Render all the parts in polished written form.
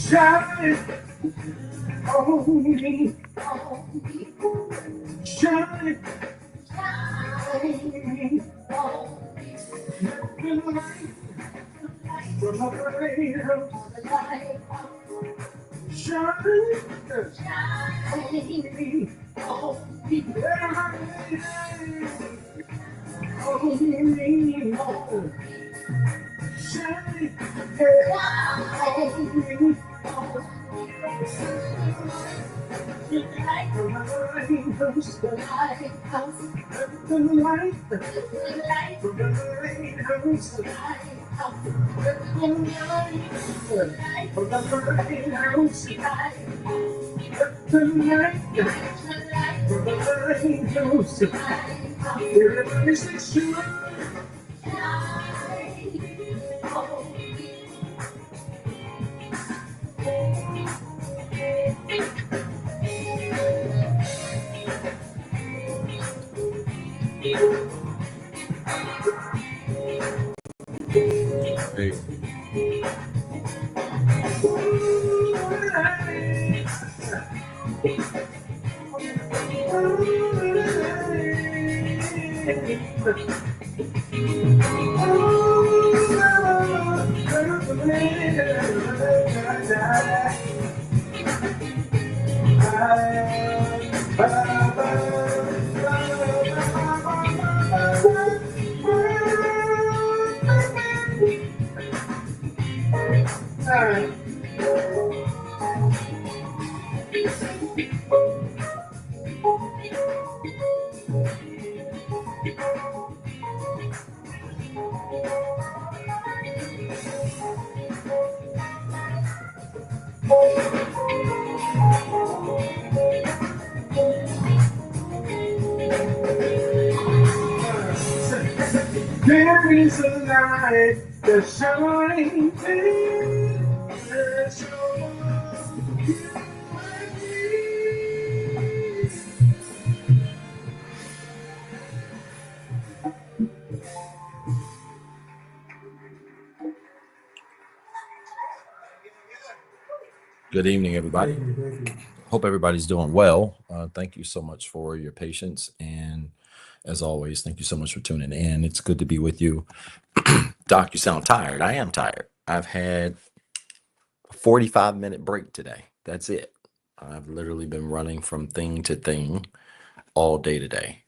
Shine on me, shine on me, the light from my lighthouse, shine on me, shine on me. The light from the lighthouse, the lighthouse, the light from the lighthouse, the lighthouse, the light from the lighthouse, the light from the lighthouse. Everybody say sure. Hey. There is a light that's shining in the soul. Good evening, everybody. Hope everybody's doing well. Thank you so much for your patience. And as always, thank you so much for tuning in. It's good to be with you. Doc, you sound tired. I am tired. I've had a 45-minute break today. That's it. I've literally been running from thing to thing all day today.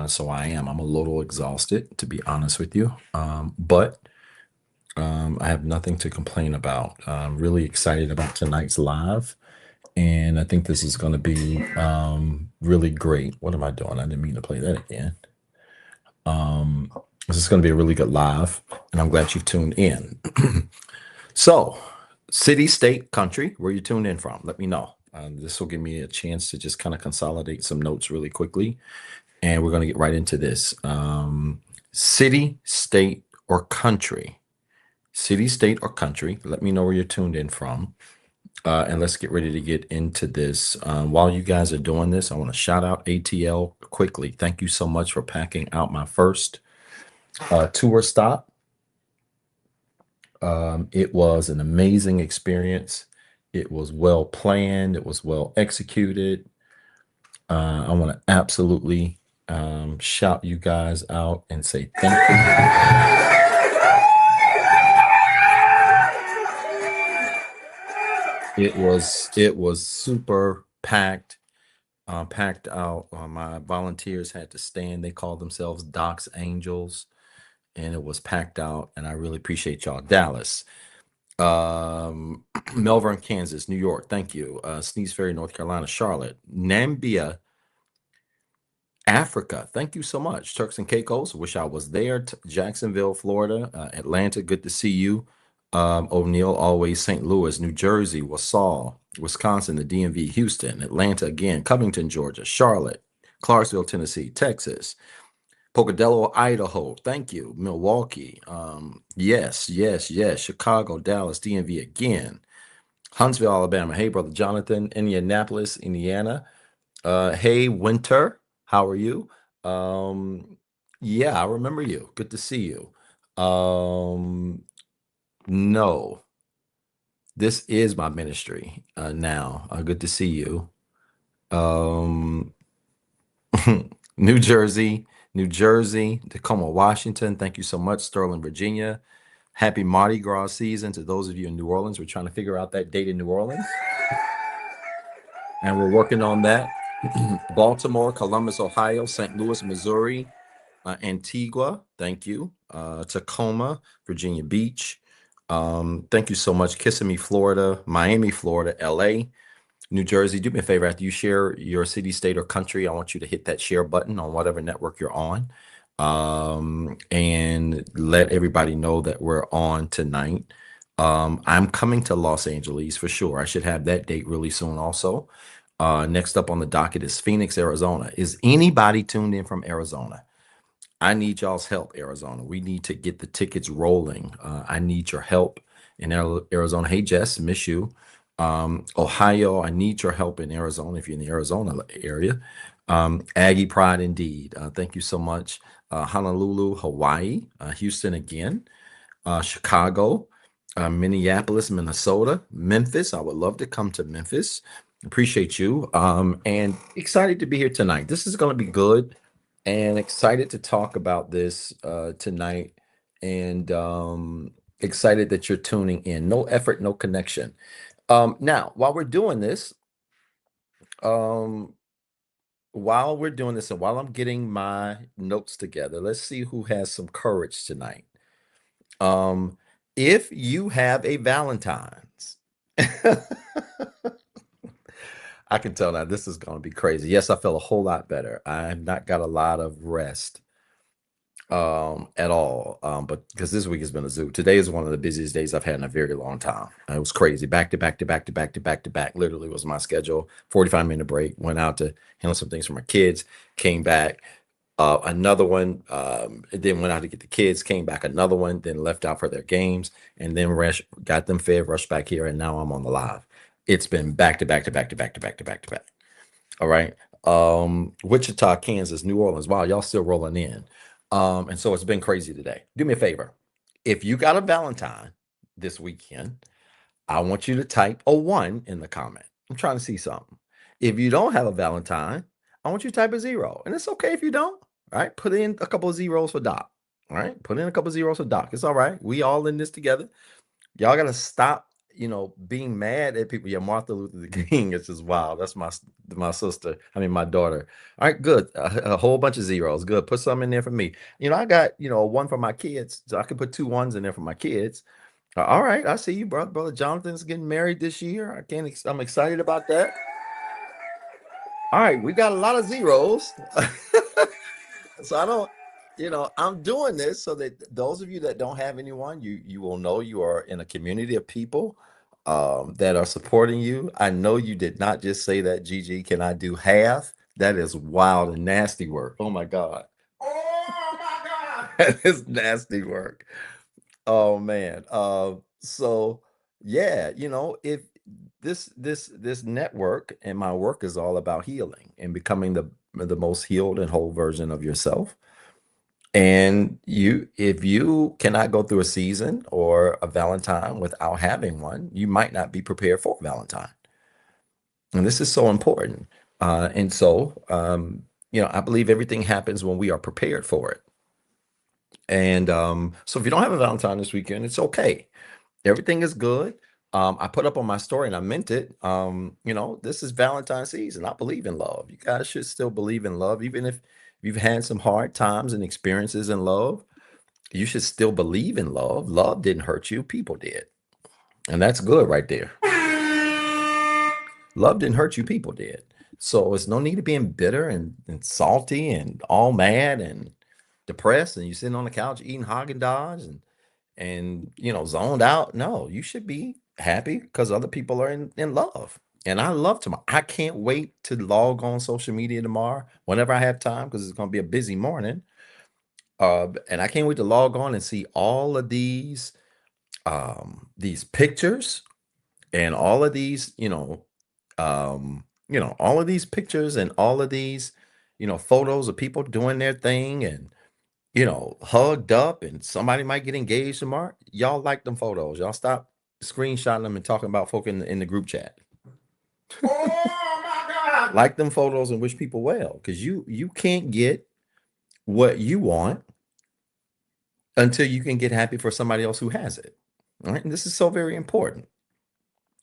So I'm a little exhausted, to be honest with you. But I have nothing to complain about. I'm really excited about tonight's live. And I think this is going to be really great. What am I doing? I didn't mean to play that again. This is going to be a really good live, and I'm glad you tuned in. So, city, state, country, where you tuned in from, let me know. This will give me a chance to just kind of consolidate some notes really quickly, and we're going to get right into this. City, state, or country. City, state, or country. Let me know where you're tuned in from. And let's get ready to get into this. While you guys are doing this, I want to shout out ATL quickly. Thank you so much for packing out my first tour stop. It was an amazing experience. It was well planned. It was well executed. I want to absolutely shout you guys out and say thank you. It was super packed, packed out. My volunteers had to stand. They called themselves Doc's Angels, and it was packed out. And I really appreciate y'all. Dallas, Melbourne, Kansas, New York. Thank you. Sneeze Ferry, North Carolina, Charlotte, Namibia, Africa. Thank you so much. Turks and Caicos. Wish I was there. Jacksonville, Florida, Atlanta. Good to see you. O'Neill, always St. Louis, New Jersey, Wausau, Wisconsin, the DMV, Houston, Atlanta again, Covington, Georgia, Charlotte, Clarksville, Tennessee, Texas, Pocatello, Idaho. Thank you. Milwaukee. Yes, yes, yes. Chicago, Dallas, DMV again. Huntsville, Alabama. Hey, brother Jonathan. Indianapolis, Indiana. Hey, Winter. How are you? Yeah, I remember you. Good to see you. No, this is my ministry now. Good to see you. Um, New Jersey, New Jersey, Tacoma, Washington. Thank you so much, Sterling, Virginia. Happy Mardi Gras season to those of you in New Orleans. We're trying to figure out that date in New Orleans, and we're working on that. Baltimore, Columbus, Ohio, St. Louis, Missouri, Antigua. Thank you. Tacoma, Virginia Beach. Thank you so much. Kissimmee, Florida, Miami, Florida, LA. New Jersey, do me a favor. After you share your city, state, or country, I want you to hit that share button on whatever network you're on, and let everybody know that we're on tonight. I'm coming to Los Angeles for sure. I should have that date really soon also. Next up on the docket is Phoenix, Arizona. Is anybody tuned in from Arizona? I need y'all's help, Arizona. We need to get the tickets rolling. I need your help in Arizona. Hey, Jess, miss you. Ohio, I need your help in Arizona if you're in the Arizona area. Aggie Pride indeed. Thank you so much. Honolulu, Hawaii, Houston again, Chicago, Minneapolis, Minnesota, Memphis. I would love to come to Memphis. Appreciate you. And excited to be here tonight. This is going to be good, and excited to talk about this tonight. And excited that you're tuning in. No effort, no connection. Now, while we're doing this, um, and while I'm getting my notes together, let's see who has some courage tonight. Um, if you have a Valentine's, I can tell now this is going to be crazy. Yes, I feel a whole lot better. I've not got a lot of rest at all, but because this week has been a zoo. Today is one of the busiest days I've had in a very long time. It was crazy, back to back to back to back to back to back. Literally was my schedule. 45-minute break, went out to handle some things for my kids, came back, another one, then went out to get the kids, came back, another one, then left out for their games, and then got them fed, rushed back here, and now I'm on the live. It's been back to back to back to back to back to back to back. All right. Wichita, Kansas, New Orleans. Wow, y'all still rolling in. And so it's been crazy today. Do me a favor. If you got a Valentine this weekend, I want you to type a 1 in the comment. I'm trying to see something. If you don't have a Valentine, I want you to type a 0. And it's okay if you don't. All right. Put in a couple of zeros for Doc. All right. Put in a couple of zeros for Doc. It's all right. We all in this together. Y'all gotta stop, being mad at people. Yeah, Martha Luther King is just wild. That's my sister. I mean, my daughter. All right, good. A whole bunch of zeros. Good. Put some in there for me. I got a 1 for my kids, so I can put 2 ones in there for my kids. All right, I see you, brother. Brother Jonathan's getting married this year. I'm excited about that. All right, we got a lot of zeros. So I don't, I'm doing this so that those of you that don't have anyone, you will know you are in a community of people that are supporting you. I know you did not just say that, Gigi. Can I do half? That is wild and nasty work. Oh my God. Oh my God. That is nasty work. Oh man. So yeah, if this network and my work is all about healing and becoming the most healed and whole version of yourself. And if you cannot go through a season or a Valentine without having one, you might not be prepared for Valentine. And this is so important. And so, I believe everything happens when we are prepared for it. And so if you don't have a Valentine this weekend, it's okay. Everything is good. I put up on my story and I meant it. This is Valentine's season. I believe in love. You guys should still believe in love, even if you've had some hard times and experiences in love. You should still believe in love. Love didn't hurt you, people did. And that's good right there. Love didn't hurt you, people did. So it's no need to being bitter and salty and all mad and depressed and you sitting on the couch eating Haagen-Dazs and zoned out. No, you should be happy because other people are in love. And I love tomorrow. I can't wait to log on social media tomorrow whenever I have time because it's going to be a busy morning. And I can't wait to log on and see all of these pictures and all of these, all of these pictures and all of these, photos of people doing their thing and, hugged up, and somebody might get engaged tomorrow. Y'all like them photos. Y'all stop screenshotting them and talking about folk in the group chat. Oh my God. Like them photos and wish people well, because you can't get what you want until you can get happy for somebody else who has it. All right. And this is so very important.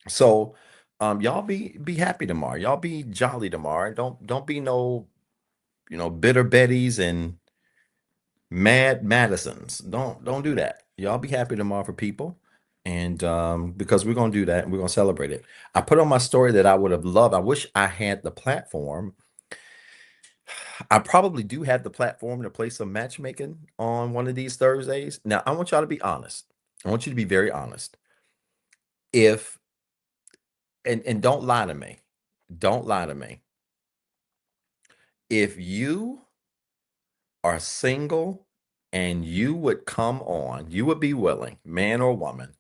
So y'all be happy tomorrow. Y'all be jolly tomorrow. Don't be no, bitter Bettys and mad Madisons. Don't do that. Y'all be happy tomorrow for people. And because we're gonna do that and we're gonna celebrate it. I put on my story that I would have loved. I wish I had the platform. I probably do have the platform to play some matchmaking on one of these Thursdays. Now, I want y'all to be honest. I want you to be very honest. If and don't lie to me. Don't lie to me. If you are single and you would come on, you would be willing, man or woman,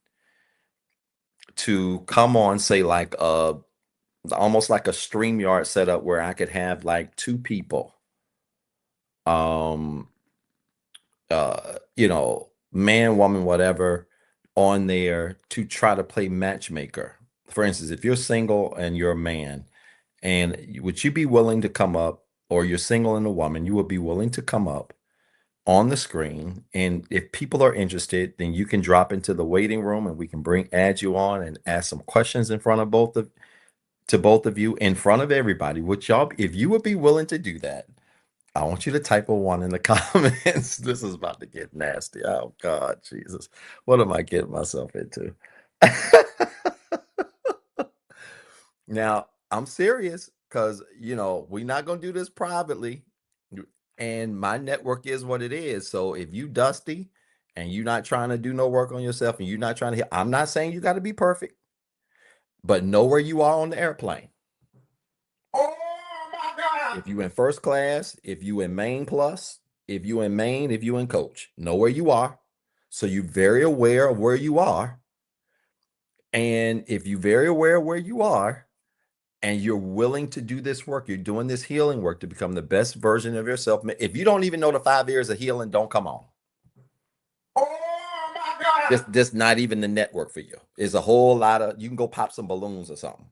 to come on, say like almost like a StreamYard setup where I could have like two people, um, man, woman, whatever, on there to try to play matchmaker. For instance, if you're single and you're a man, and would you be willing to come up, or you're single and a woman, you would be willing to come up on the screen, and if people are interested, then you can drop into the waiting room and we can add you on and ask some questions in front of both of you in front of everybody. Would y'all, if you would be willing to do that, I want you to type a one in the comments. This is about to get nasty. Oh God, Jesus. What am I getting myself into? Now, I'm serious because, we're not going to do this privately. And my network is what it is. So if you dusty and you're not trying to do no work on yourself and you're not trying to, I'm not saying you got to be perfect, but know where you are on the airplane. Oh my God. If you in first class, if you in main plus, if you in main, if you in coach, know where you are. So you're very aware of where you are. And if you're very aware of where you are and you're willing to do this work, you're doing this healing work to become the best version of yourself. If you don't even know the 5 years of healing, don't come on. Oh my God. This not even the network for you. It's a whole lot of, you can go pop some balloons or something.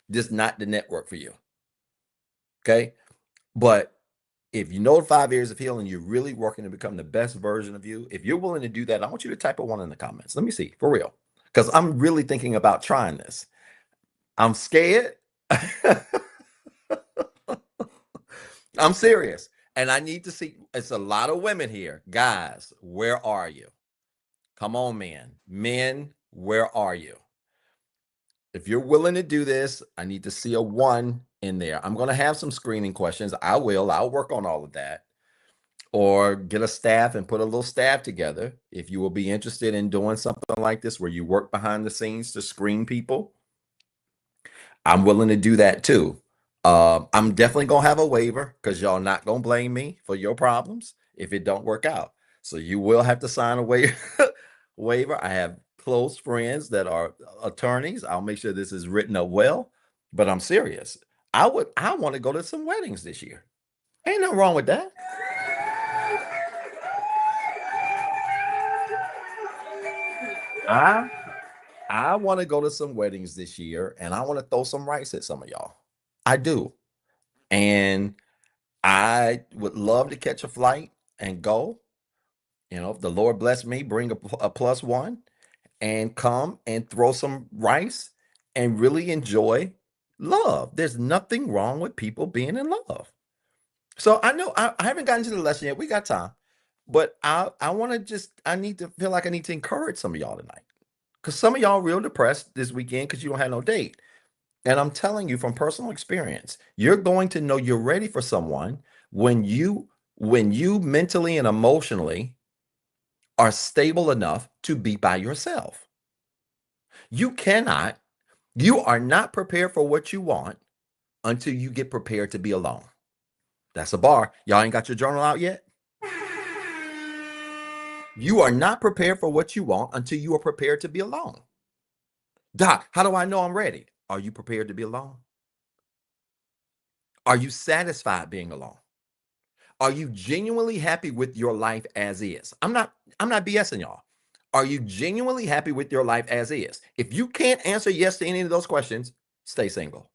This not the network for you. Okay. But if you know the 5 years of healing, you're really working to become the best version of you. If you're willing to do that, I want you to type a one in the comments. Let me see, for real. Because I'm really thinking about trying this. I'm scared. I'm serious. And I need to see, it's a lot of women here. Guys, where are you? Come on, man. Men, where are you? If you're willing to do this, I need to see a one in there. I'm going to have some screening questions. I'll work on all of that. Or get a staff and put a little staff together. If you will be interested in doing something like this where you work behind the scenes to screen people, I'm willing to do that too. I'm definitely gonna have a waiver because y'all not gonna blame me for your problems if it don't work out. So you will have to sign a waiver. I have close friends that are attorneys. I'll make sure this is written up well. But I'm serious. I want to go to some weddings this year. Ain't nothing wrong with that. I I want to go to some weddings this year and I want to throw some rice at some of y'all. I do. And I would love to catch a flight and go. If the Lord bless me, bring a plus one and come and throw some rice and really enjoy love. There's nothing wrong with people being in love. So I know I haven't gotten to the lesson yet. We got time. But I want to I need to feel like I need to encourage some of y'all tonight. Because some of y'all real depressed this weekend because you don't have no date. And I'm telling you from personal experience, you're going to know you're ready for someone when you mentally and emotionally are stable enough to be by yourself. You are not prepared for what you want until you get prepared to be alone. That's a bar. Y'all ain't got your journal out yet? You are not prepared for what you want until you are prepared to be alone. Doc, how do I know I'm ready? Are you prepared to be alone? Are you satisfied being alone? Are you genuinely happy with your life as is? I'm not BSing y'all. Are you genuinely happy with your life as is? If you can't answer yes to any of those questions, stay single.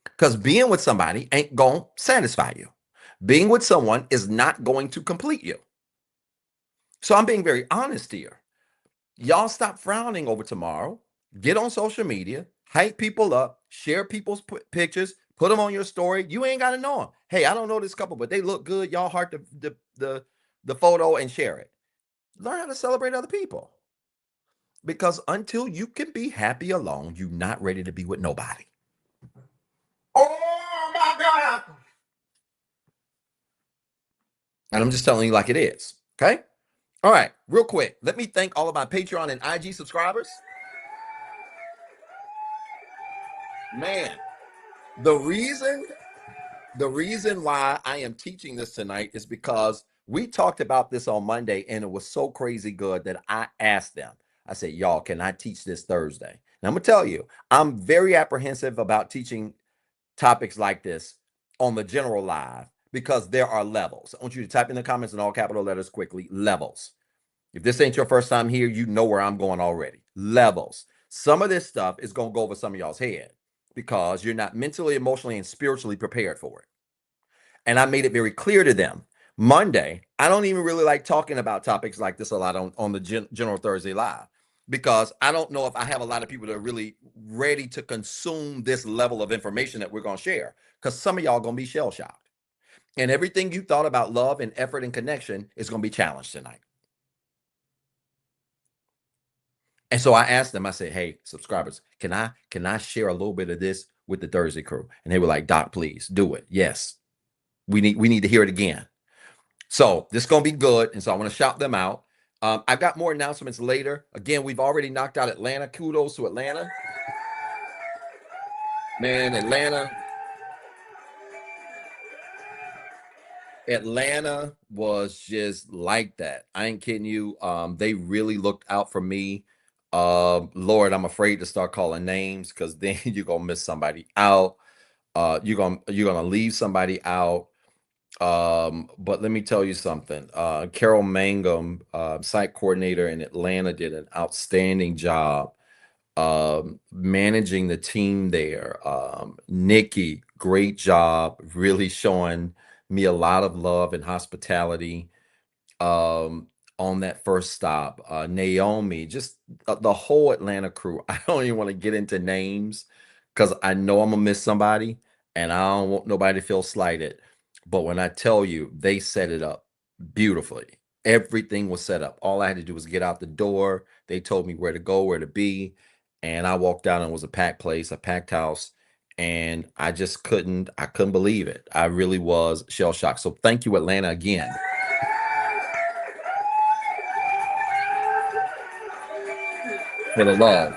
Because being with somebody ain't going to satisfy you. Being with someone is not going to complete you. So I'm being very honest here. Y'all stop frowning over tomorrow. Get on social media, hype people up, share people's pictures, put them on your story. You ain't got to know them. Hey, I don't know this couple, but they look good. Y'all heart the photo and share it. Learn how to celebrate other people. Because until you can be happy alone, you're not ready to be with nobody. Oh my God. And I'm just telling you like it is. Okay? All right, real quick. Let me thank all of my Patreon and IG subscribers. Man, the reason why I am teaching this tonight is because we talked about this on Monday and it was so crazy good that I asked them. I said, y'all, can I teach this Thursday? And I'm going to tell you, I'm very apprehensive about teaching topics like this on the general live because there are levels. I want you to type in the comments in all capital letters quickly, levels. If this ain't your first time here, you know where I'm going already. Levels. Some of this stuff is going to go over some of y'all's head because you're not mentally, emotionally, and spiritually prepared for it. And I made it very clear to them. Monday, I don't even really like talking about topics like this a lot on the General Thursday Live because I don't know if I have a lot of people that are really ready to consume this level of information that we're going to share because some of y'all going to be shell shocked. And everything you thought about love and effort and connection is going to be challenged tonight. And so I asked them, I said, hey, subscribers, can I share a little bit of this with the Thursday crew? And they were like, Doc, please do it. Yes. We need to hear it again. So this is going to be good. And so I want to shout them out. I've got more announcements later. Again, we've already knocked out Atlanta. Kudos to Atlanta. Man, Atlanta was just like that. I ain't kidding you. They really looked out for me. Lord, I'm afraid to start calling names because then you're gonna miss somebody out. You're gonna leave somebody out. But let me tell you something. Carol Mangum, site coordinator in Atlanta, did an outstanding job managing the team there. Nikki, great job, really showing me a lot of love and hospitality um, on that first stop. Naomi, just the whole Atlanta crew. I don't even want to get into names because I know I'm gonna miss somebody, and I don't want nobody to feel slighted. But when I tell you, they set it up beautifully. Everything was set up. All I had to do was get out the door. They told me where to go, where to be, and I walked out and it was a packed place, a packed house. And I just I couldn't believe it. I really was shell shocked. So thank you, Atlanta, again. For the love.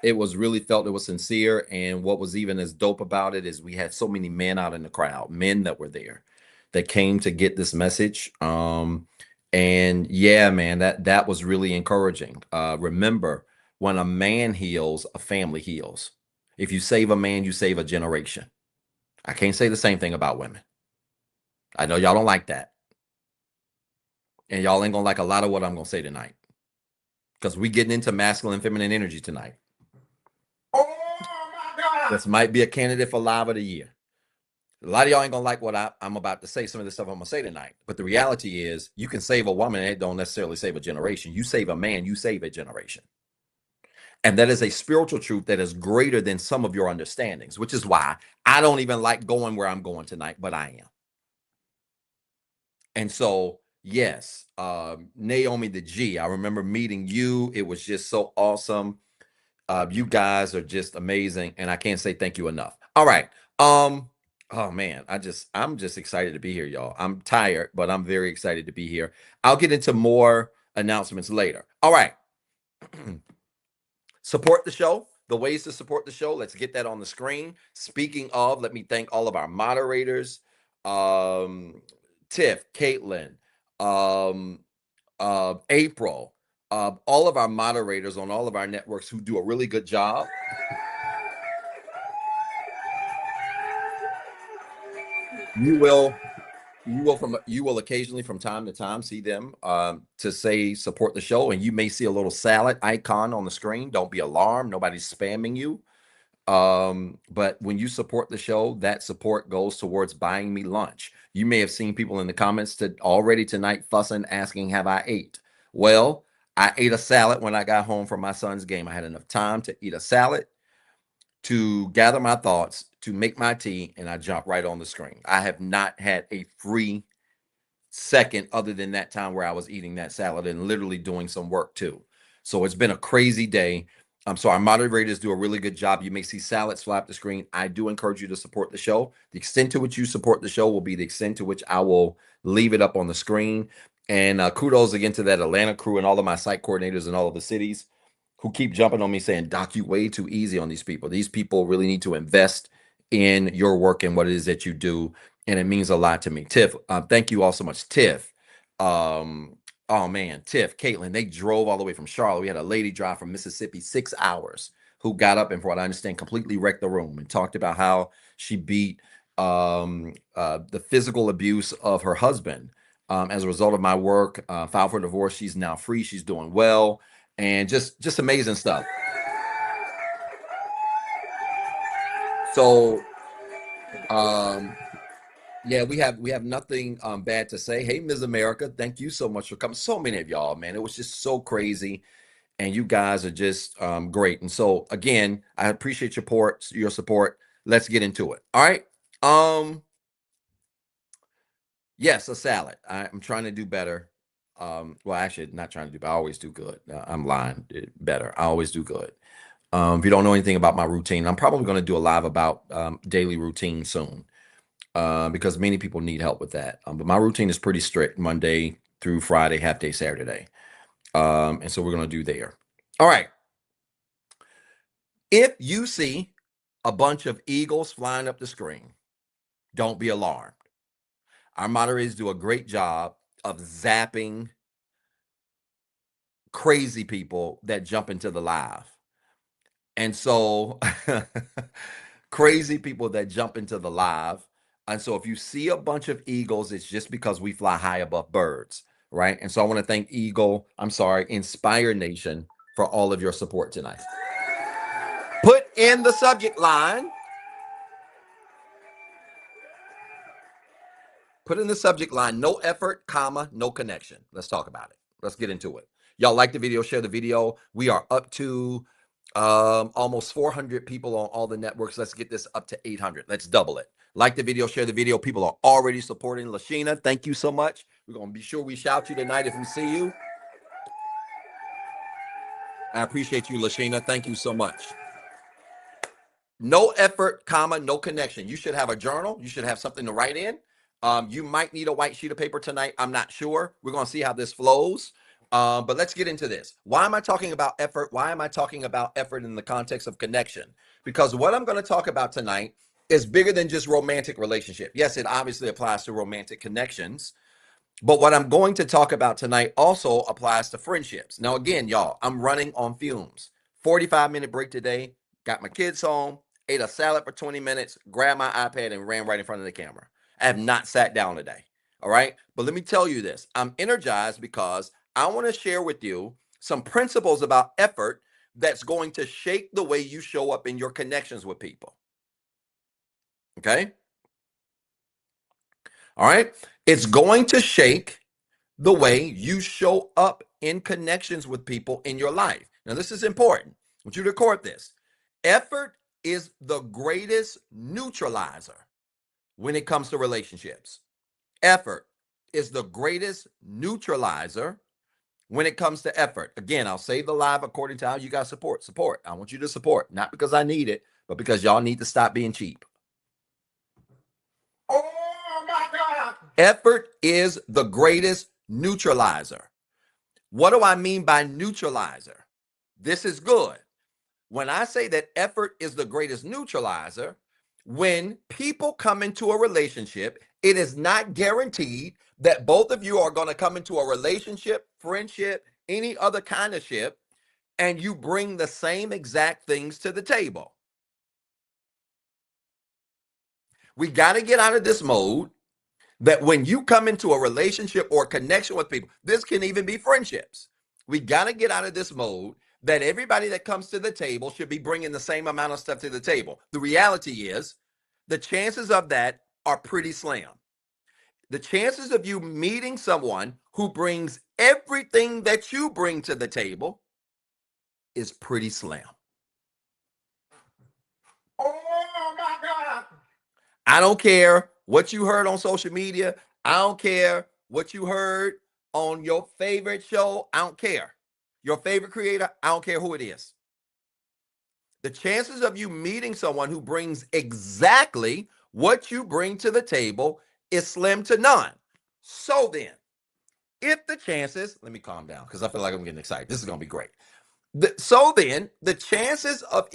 It was really felt, it was sincere, and what was even as dope about it is we had so many men out in the crowd, men that were there that came to get this message. And yeah, man, that was really encouraging. Remember, when a man heals, a family heals. If you save a man, you save a generation. I can't say the same thing about women. I know y'all don't like that, and y'all ain't gonna like a lot of what I'm gonna say tonight because we getting into masculine and feminine energy tonight. Oh my God. This might be a candidate for Live of the Year. A lot of y'all ain't gonna like what I'm about to say, some of the stuff I'm gonna say tonight. But the reality is, you can save a woman, and it don't necessarily save a generation. You save a man, you save a generation. And that is a spiritual truth that is greater than some of your understandings, which is why I don't even like going where I'm going tonight, but I am. And so, yes, Naomi the G, I remember meeting you. It was just so awesome. You guys are just amazing, and I can't say thank you enough. All right. Oh man, I'm just excited to be here, y'all. I'm tired, but I'm very excited to be here. I'll get into more announcements later. All right. Support the show. The ways to support the show, let's get that on the screen. Speaking of, let me thank all of our moderators. Tiff, Caitlin, April, all of our moderators on all of our networks who do a really good job. You will occasionally from time to time see them to say support the show, and you may see a little salad icon on the screen. Don't be alarmed. Nobody's spamming you. But when you support the show, that support goes towards buying me lunch. You may have seen people in the comments already tonight fussing, asking, have I ate? Well, I ate a salad when I got home from my son's game. I had enough time to eat a salad, to gather my thoughts, to make my tea, and I jumped right on the screen. I have not had a free second other than that time where I was eating that salad and literally doing some work too. So it's been a crazy day. So our moderators do a really good job. You may see salads fly up the screen. I do encourage you to support the show. The extent to which you support the show will be the extent to which I will leave it up on the screen. And kudos again to that Atlanta crew and all of my site coordinators in all of the cities who keep jumping on me saying, Doc, you way too easy on these people. These people really need to invest in your work and what it is that you do. And it means a lot to me. Tiff, thank you all so much. Tiff, oh man, Tiff, Caitlin, they drove all the way from Charlotte. We had a lady drive from Mississippi 6 hours who got up and, from what I understand, completely wrecked the room and talked about how she beat the physical abuse of her husband as a result of my work. Filed for divorce. She's now free. She's doing well. And just amazing stuff. So yeah, we have nothing bad to say. Hey, Ms. America, thank you so much for coming. So many of y'all, man. It was just so crazy. And you guys are just great. And so again, I appreciate your support. Let's get into it. All right. Yes, a salad. I'm trying to do better. Well, actually, not trying to do, but I always do good. I'm lying. Better. I always do good. If you don't know anything about my routine, I'm probably going to do a live about daily routine soon because many people need help with that. But my routine is pretty strict, Monday through Friday, half day Saturday. And so we're going to do there. All right. If you see a bunch of eagles flying up the screen, don't be alarmed. Our moderators do a great job of zapping crazy people that jump into the live. And so crazy people that jump into the live. And so if you see a bunch of eagles, it's just because we fly high above birds, right? And so I want to thank Inspire Nation for all of your support tonight. Put in the subject line. Put in the subject line, no effort, comma, no connection. Let's talk about it. Let's get into it. Y'all like the video, share the video. We are up to almost 400 people on all the networks. Let's get this up to 800. Let's double it. Like the video, share the video. People are already supporting. Lashina, thank you so much. We're going to be sure we shout you tonight if we see you. I appreciate you, Lashina. Thank you so much. No effort, comma, no connection. You should have a journal. You should have something to write in. You might need a white sheet of paper tonight. I'm not sure. We're going to see how this flows. But let's get into this. Why am I talking about effort? Why am I talking about effort in the context of connection? Because what I'm going to talk about tonight is bigger than just romantic relationship. Yes, it obviously applies to romantic connections. But what I'm going to talk about tonight also applies to friendships. Now, again, y'all, I'm running on fumes. 45-minute break today. Got my kids home, ate a salad for 20 minutes, grabbed my iPad, and ran right in front of the camera. I have not sat down today. All right. But let me tell you this. I'm energized because I want to share with you some principles about effort that's going to shape the way you show up in your connections with people. Okay. All right. It's going to shake the way you show up in connections with people in your life. Now, this is important. I want you to record this. Effort is the greatest neutralizer when it comes to relationships. Effort is the greatest neutralizer when it comes to effort. Again, I'll save the live according to how you guys support. Support. I want you to support, not because I need it, but because y'all need to stop being cheap. Oh my God. Effort is the greatest neutralizer. What do I mean by neutralizer? This is good. When I say that effort is the greatest neutralizer, when people come into a relationship, it is not guaranteed that both of you are going to come into a relationship, friendship, any other kind of ship, and you bring the same exact things to the table. We got to get out of this mode that when you come into a relationship or connection with people, this can even be friendships. We got to get out of this mode that everybody that comes to the table should be bringing the same amount of stuff to the table. The reality is, the chances of that are pretty slim. The chances of you meeting someone who brings everything that you bring to the table is pretty slim. Oh my God. I don't care what you heard on social media. I don't care what you heard on your favorite show. I don't care. Your favorite creator, I don't care who it is. The chances of you meeting someone who brings exactly what you bring to the table is slim to none. So then, if the chances, let me calm down because I feel like I'm getting excited. This is going to be great. So then, the chances of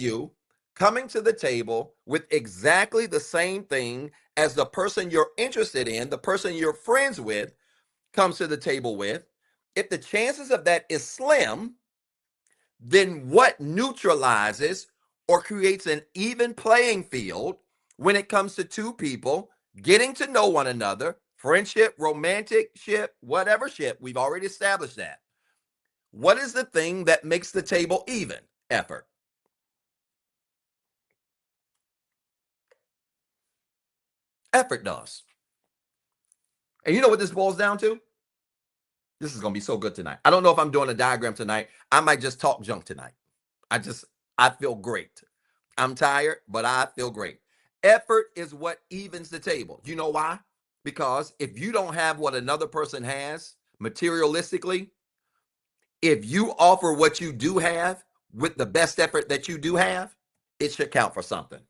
you coming to the table with exactly the same thing as the person you're interested in, the person you're friends with, comes to the table with, if the chances of that is slim, then what neutralizes or creates an even playing field when it comes to two people getting to know one another, friendship, romantic ship, whatever ship, we've already established that. What is the thing that makes the table even? Effort. Effort does. And you know what this boils down to? This is going to be so good tonight. I don't know if I'm doing a diagram tonight. I might just talk junk tonight. I feel great. I'm tired, but I feel great. Effort is what evens the table. You know why? Because if you don't have what another person has materialistically, if you offer what you do have with the best effort that you do have, it should count for something.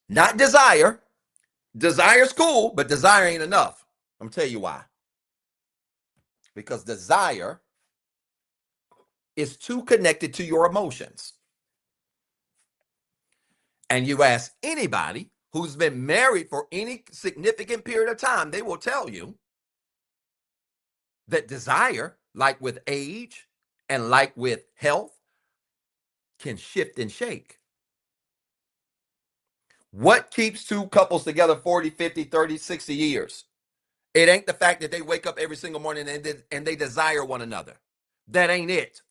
Not desire. Desire's cool, but desire ain't enough. I'm gonna tell you why. Because desire is too connected to your emotions. And you ask anybody who's been married for any significant period of time, they will tell you that desire, like with age and like with health, can shift and shake. What keeps two couples together 40, 50, 30, 60 years? It ain't the fact that they wake up every single morning and they desire one another. That ain't it.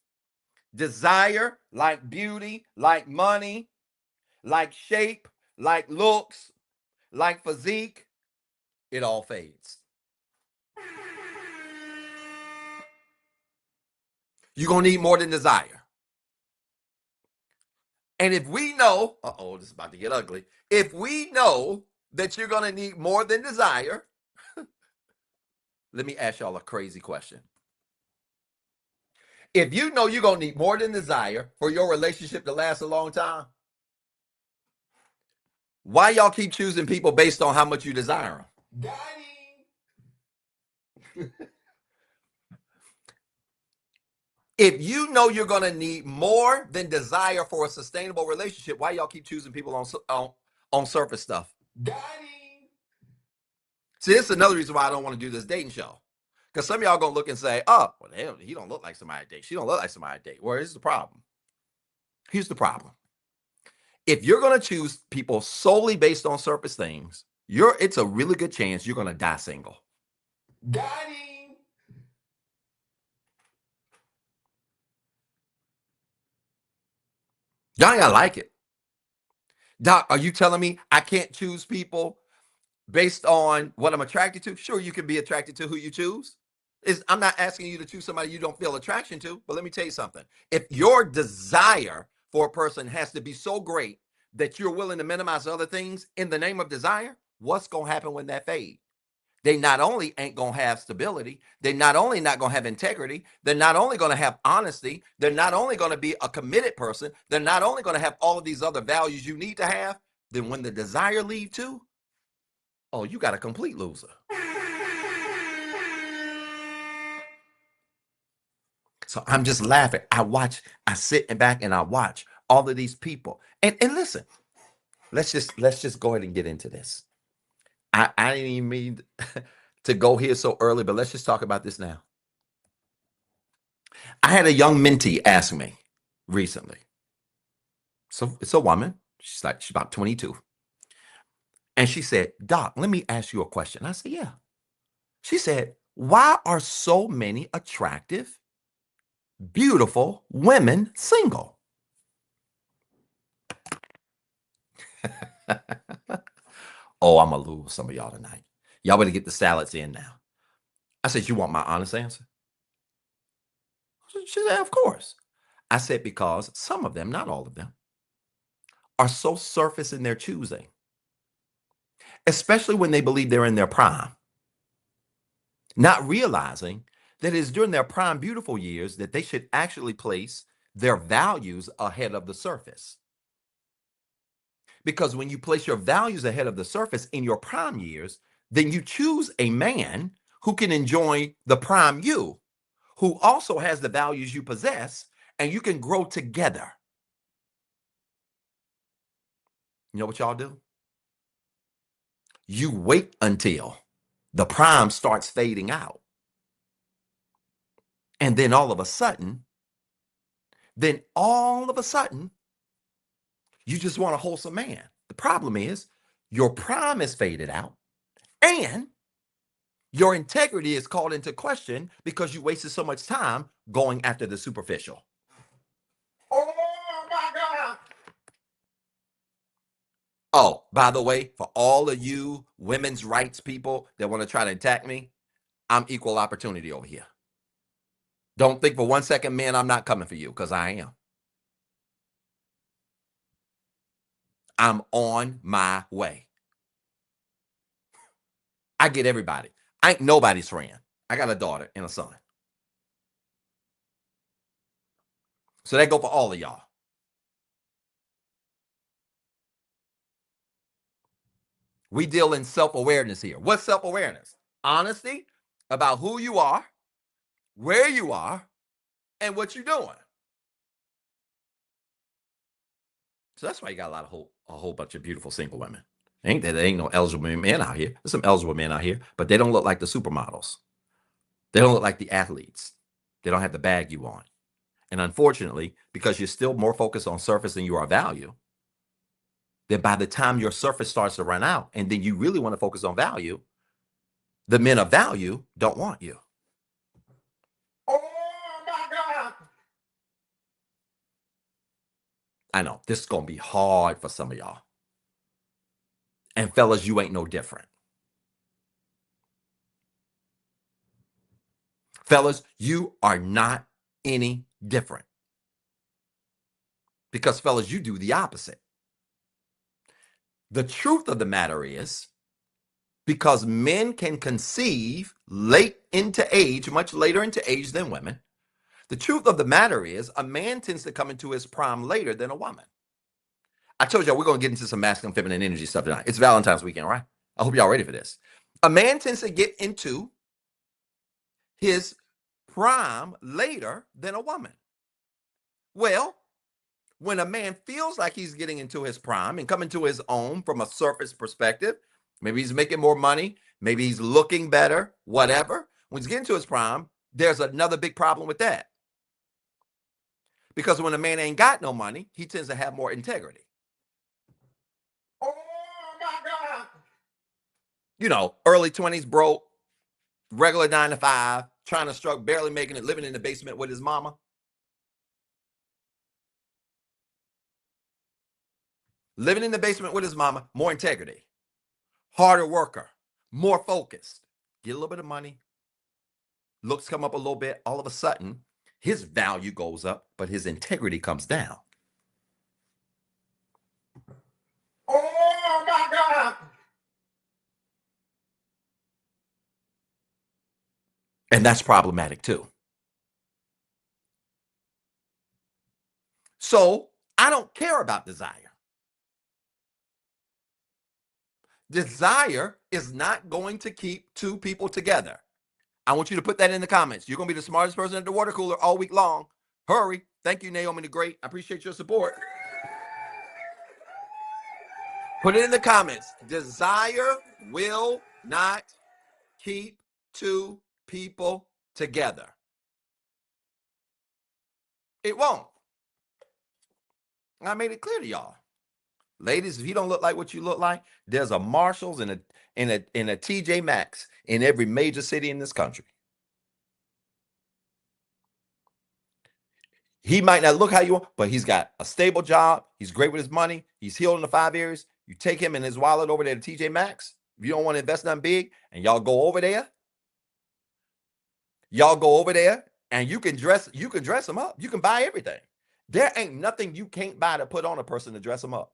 Desire, like beauty, like money, like shape, like looks, like physique, it all fades. You're going to need more than desire. And if we know, this is about to get ugly. If we know that you're going to need more than desire, let me ask y'all a crazy question. If you know you're going to need more than desire for your relationship to last a long time, why y'all keep choosing people based on how much you desire them? If you know you're going to need more than desire for a sustainable relationship, why y'all keep choosing people on surface stuff? See, this is another reason why I don't want to do this dating show. Because some of y'all going to look and say, oh, well, hell, he don't look like somebody I date. She don't look like somebody I date. Well, here's the problem. Here's the problem. If you're going to choose people solely based on surface things, it's a really good chance you're going to die single. Daddy. Y'all ain't gotta like it. Doc, are you telling me I can't choose people based on what I'm attracted to? Sure, you can be attracted to who you choose. I'm not asking you to choose somebody you don't feel attraction to, but let me tell you something. If your desire for a person has to be so great that you're willing to minimize other things in the name of desire, what's going to happen when that fades? They not only ain't going to have stability, they're not only not going to have integrity, they're not only going to have honesty, they're not only going to be a committed person, they're not only going to have all of these other values you need to have, then when the desire leaves too, oh, you got a complete loser. So I'm just laughing. I sit back and I watch all of these people. And listen, let's just go ahead and get into this. I didn't even mean to go here so early, but let's just talk about this now. I had a young mentee ask me recently. So it's a woman. She's about 22. And she said, Doc, let me ask you a question. I said, yeah. She said, why are so many attractive, beautiful women single? Oh, I'm going to lose some of y'all tonight. Y'all better get the salads in now. I said, you want my honest answer? She said, of course. I said, because some of them, not all of them, are so surface in their choosing, especially when they believe they're in their prime, not realizing that it's during their prime beautiful years that they should actually place their values ahead of the surface. Because when you place your values ahead of the surface in your prime years, then you choose a man who can enjoy the prime you, who also has the values you possess, and you can grow together. You know what y'all do? You wait until the prime starts fading out. And then all of a sudden, you just want a wholesome man. The problem is your prime is faded out and your integrity is called into question because you wasted so much time going after the superficial. Oh my God. Oh, by the way, for all of you women's rights people that want to try to attack me, I'm equal opportunity over here. Don't think for 1 second, man, I'm not coming for you, because I am. I'm on my way. I get everybody. I ain't nobody's friend. I got a daughter and a son. So that go for all of y'all. We deal in self-awareness here. What's self-awareness? Honesty about who you are, where you are, and what you're doing. So that's why you got a whole bunch of beautiful single women. Ain't there ain't no eligible men out here. There's some eligible men out here, but they don't look like the supermodels. They don't look like the athletes. They don't have the bag you want. And unfortunately, because you're still more focused on surface than you are value, then by the time your surface starts to run out and then you really want to focus on value, the men of value don't want you. Oh my God. I know this is going to be hard for some of y'all. And fellas, you ain't no different. Fellas, you are not any different. Because fellas, you do the opposite. The truth of the matter is, because men can conceive late into age, much later into age than women, the truth of the matter is a man tends to come into his prime later than a woman. I told y'all we're going to get into some masculine, feminine energy stuff tonight. It's Valentine's weekend, right? I hope y'all ready for this. A man tends to get into his prime later than a woman. Well, when a man feels like he's getting into his prime and coming to his own from a surface perspective, maybe he's making more money, maybe he's looking better, whatever. When he's getting to his prime, there's another big problem with that. Because when a man ain't got no money, he tends to have more integrity. Oh my God. You know, early 20s, broke, regular 9 to 5, trying to struggle, barely making it, living in the basement with his mama. Living in the basement with his mama, more integrity, harder worker, more focused, get a little bit of money, looks come up a little bit, all of a sudden, his value goes up, but his integrity comes down. Oh my God. And that's problematic too. So I don't care about desire. Desire is not going to keep two people together. I want you to put that in the comments. You're going to be the smartest person at the water cooler all week long. Hurry. Thank you, Naomi the Great. I appreciate your support. Put it in the comments. Desire will not keep two people together. It won't. I made it clear to y'all. Ladies, if you don't look like what you look like, there's a Marshalls and a TJ Maxx in every major city in this country. He might not look how you want, but he's got a stable job. He's great with his money. He's healed in the 5 areas. You take him and his wallet over there to TJ Maxx. If you don't want to invest nothing big, and y'all go over there, and you can dress them up. You can buy everything. There ain't nothing you can't buy to put on a person to dress them up.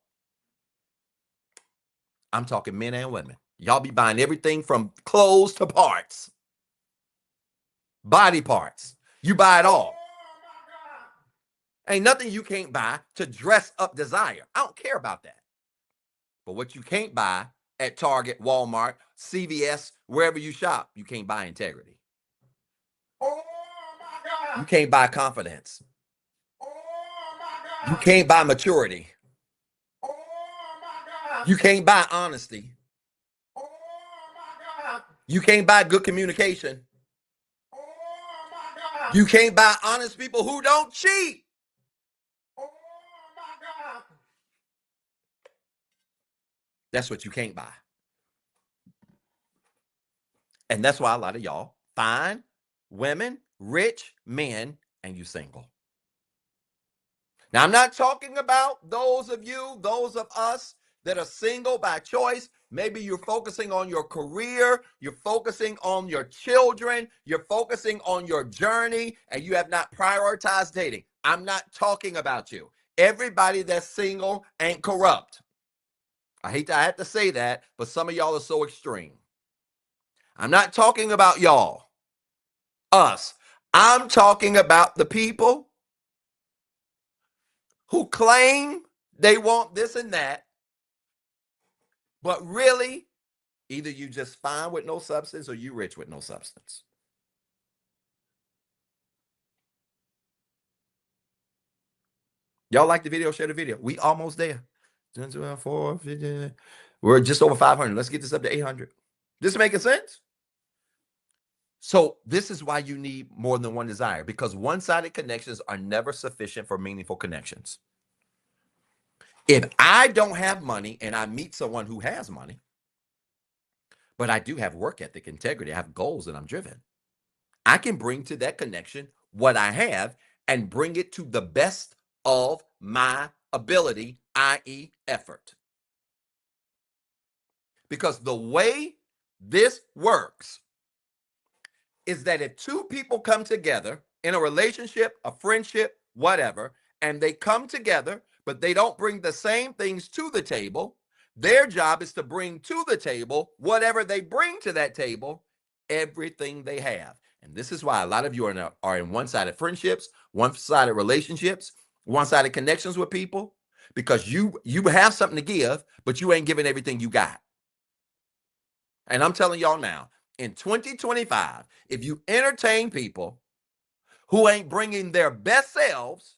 I'm talking men and women. Y'all be buying everything from clothes to parts, body parts. You buy it all. Ain't nothing you can't buy to dress up desire. I don't care about that. But what you can't buy at Target, Walmart, CVS, wherever you shop, you can't buy integrity. Oh my God. You can't buy confidence. Oh my God. You can't buy maturity. Oh my God. You can't buy honesty. Oh my God. You can't buy good communication. Oh my God. You can't buy honest people who don't cheat. Oh my God. That's what you can't buy. And that's why a lot of y'all find women, rich men, and you single. Now, I'm not talking about those of us that are single by choice. Maybe you're focusing on your career, you're focusing on your children, you're focusing on your journey, and you have not prioritized dating. I'm not talking about you. Everybody that's single ain't corrupt. I have to say that, but some of y'all are so extreme. I'm not talking about y'all, us. I'm talking about the people who claim they want this and that, but really, either you just fine with no substance or you rich with no substance. Y'all like the video? Share the video. We almost there. We're just over 500. Let's get this up to 800. This making sense? So this is why you need more than one desire, because one-sided connections are never sufficient for meaningful connections. If I don't have money and I meet someone who has money, but I do have work ethic, integrity, I have goals, and I'm driven, I can bring to that connection what I have and bring it to the best of my ability, i.e., effort. Because the way this works is that if two people come together in a relationship, a friendship, whatever, and they come together, but they don't bring the same things to the table, their job is to bring to the table whatever they bring to that table, everything they have. And this is why a lot of you are in one-sided friendships, one-sided relationships, one-sided connections with people, because you have something to give, but you ain't giving everything you got. And I'm telling y'all now, in 2025, if you entertain people who ain't bringing their best selves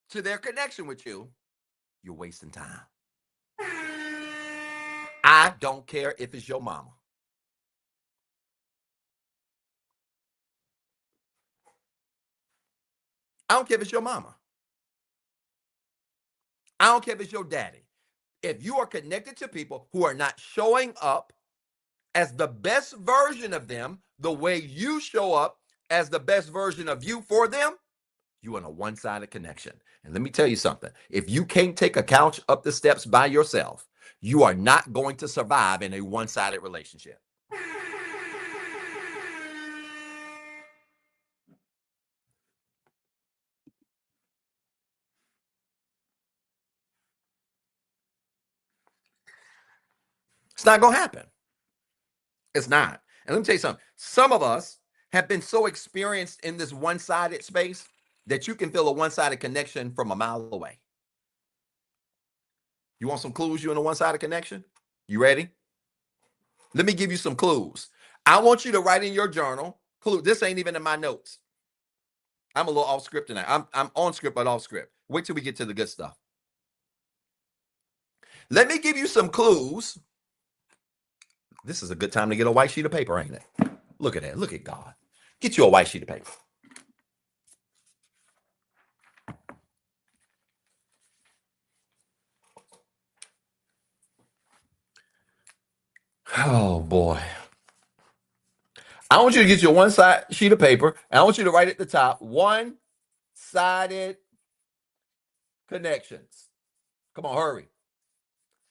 to their connection with you, you're wasting time. I don't care if it's your mama. I don't care if it's your mama. I don't care if it's your daddy. If you are connected to people who are not showing up as the best version of them, the way you show up as the best version of you for them, you in a one-sided connection. And let me tell you something. If you can't take a couch up the steps by yourself, you are not going to survive in a one-sided relationship. It's not going to happen. It's not. And let me tell you something. Some of us have been so experienced in this one-sided space that you can feel a one-sided connection from a mile away. You want some clues you're in a one-sided connection? You ready? Let me give you some clues. I want you to write in your journal Clue, this ain't even in my notes. I'm a little off script tonight. I'm on script, but off script. Wait till we get to the good stuff. Let me give you some clues. This is a good time to get a white sheet of paper, ain't it? Look at that. Look at God. Get you a white sheet of paper. Oh, boy. I want you to get your one side sheet of paper. And I want you to write at the top, one-sided connections. Come on, hurry.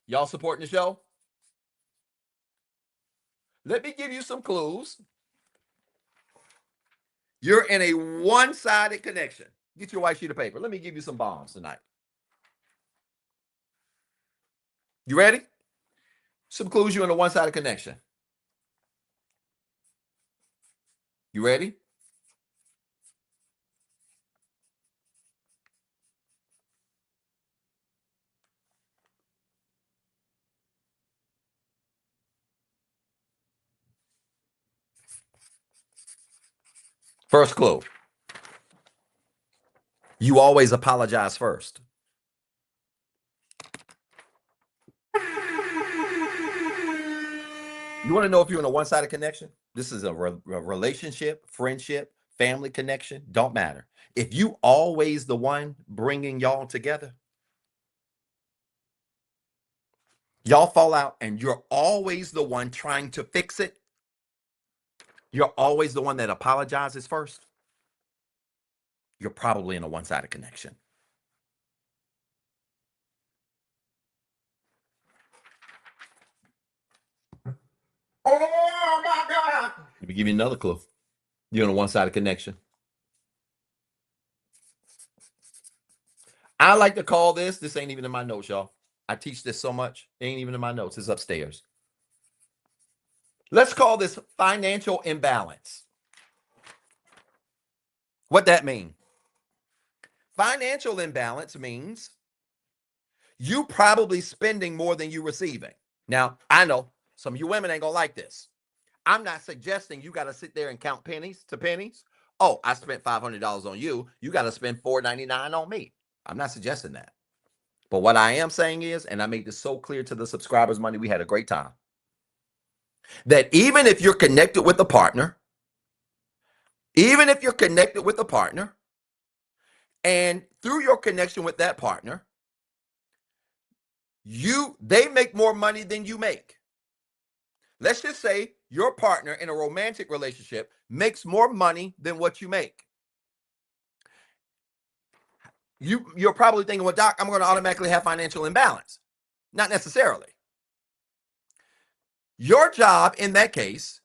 Y'all supporting the show? Let me give you some clues. You're in a one-sided connection. Get your white sheet of paper. Let me give you some bombs tonight. You ready? Some clues. You're in a one-sided connection. You ready? First clue. You always apologize first. You want to know if you're in a one-sided connection? This is a relationship, friendship, family connection. Don't matter. If you always the one bringing y'all together, y'all fall out and you're always the one trying to fix it. You're always the one that apologizes first. You're probably in a one-sided connection. Oh my God. Let me give you another clue. You're in a one-sided connection. I like to call this ain't even in my notes, y'all. I teach this so much. It ain't even in my notes. It's upstairs. Let's call this financial imbalance. What that mean? Financial imbalance means you probably spending more than you receiving. Now, I know some of you women ain't gonna like this. I'm not suggesting you got to sit there and count pennies to pennies. Oh, I spent $500 on you. You got to spend $499 on me. I'm not suggesting that. But what I am saying is, and I made this so clear to the subscribers Monday, we had a great time, that even if you're connected with a partner, and through your connection with that partner, they make more money than you make. Let's just say your partner in a romantic relationship makes more money than what you make. You're probably thinking, well, Doc, I'm going to automatically have financial imbalance. Not necessarily. Your job in that case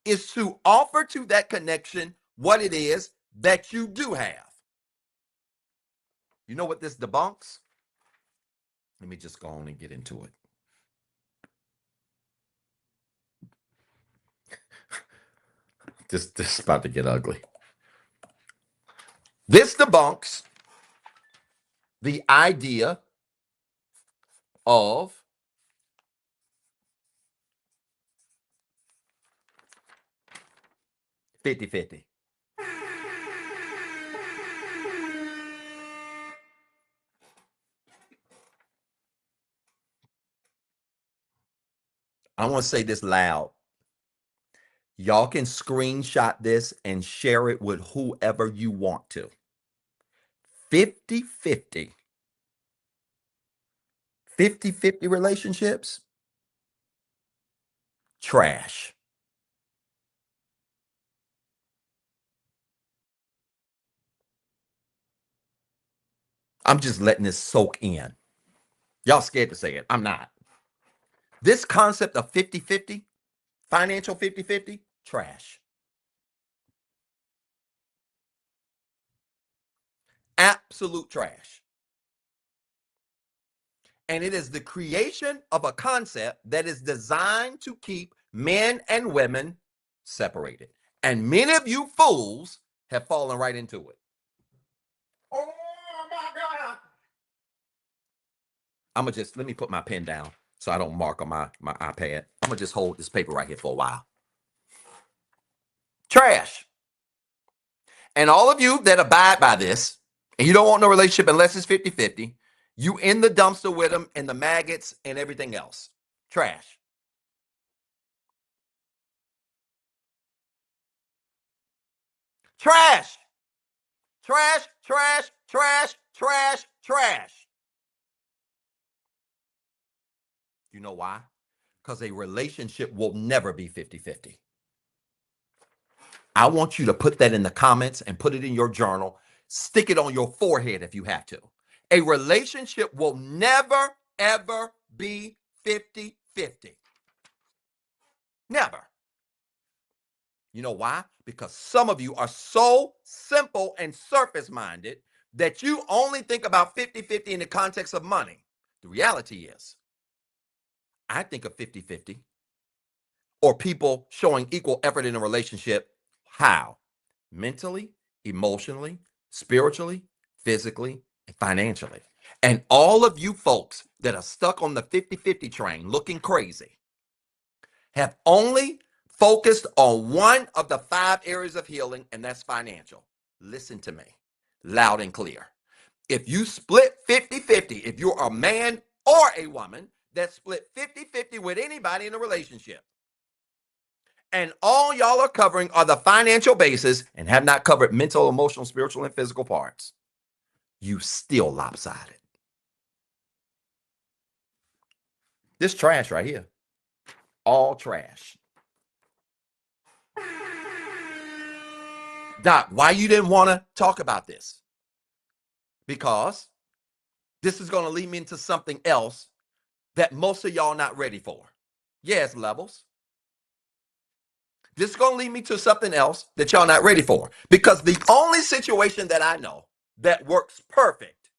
is to offer to that connection what it is that you do have. You know what this debunks? Let me just go on and get into it. This is about to get ugly. This debunks the idea of fifty-fifty. I want to say this loud. Y'all can screenshot this and share it with whoever you want to. 50-50. 50-50 relationships, trash. I'm just letting this soak in. Y'all scared to say it. I'm not. This concept of 50-50, financial 50-50, trash. Absolute trash. And it is the creation of a concept that is designed to keep men and women separated. And many of you fools have fallen right into it. Oh my God. Let me put my pen down so I don't mark on my iPad. I'm going to just hold this paper right here for a while. Trash. And all of you that abide by this, and you don't want no relationship unless it's 50-50, you in the dumpster with them and the maggots and everything else. Trash. Trash. Trash, trash, trash, trash, trash. You know why? Because a relationship will never be 50-50. I want you to put that in the comments and put it in your journal. Stick it on your forehead if you have to. A relationship will never, ever be 50-50. Never. You know why? Because some of you are so simple and surface minded that you only think about 50-50 in the context of money. The reality is, I think of 50-50 or people showing equal effort in a relationship. How? Mentally, emotionally, spiritually, physically, and financially. And all of you folks that are stuck on the 50-50 train looking crazy have only focused on one of the 5 areas of healing, and that's financial. Listen to me loud and clear. If you split 50-50, if you're a man or a woman that split 50-50 with anybody in a relationship, and all y'all are covering are the financial basis and have not covered mental, emotional, spiritual, and physical parts, you still lopsided. This trash right here, all trash. Doc, why you didn't want to talk about this? Because this is going to lead me into something else that most of y'all not ready for. Yes, levels. This is going to lead me to something else that y'all not ready for. Because the only situation that I know that works perfect,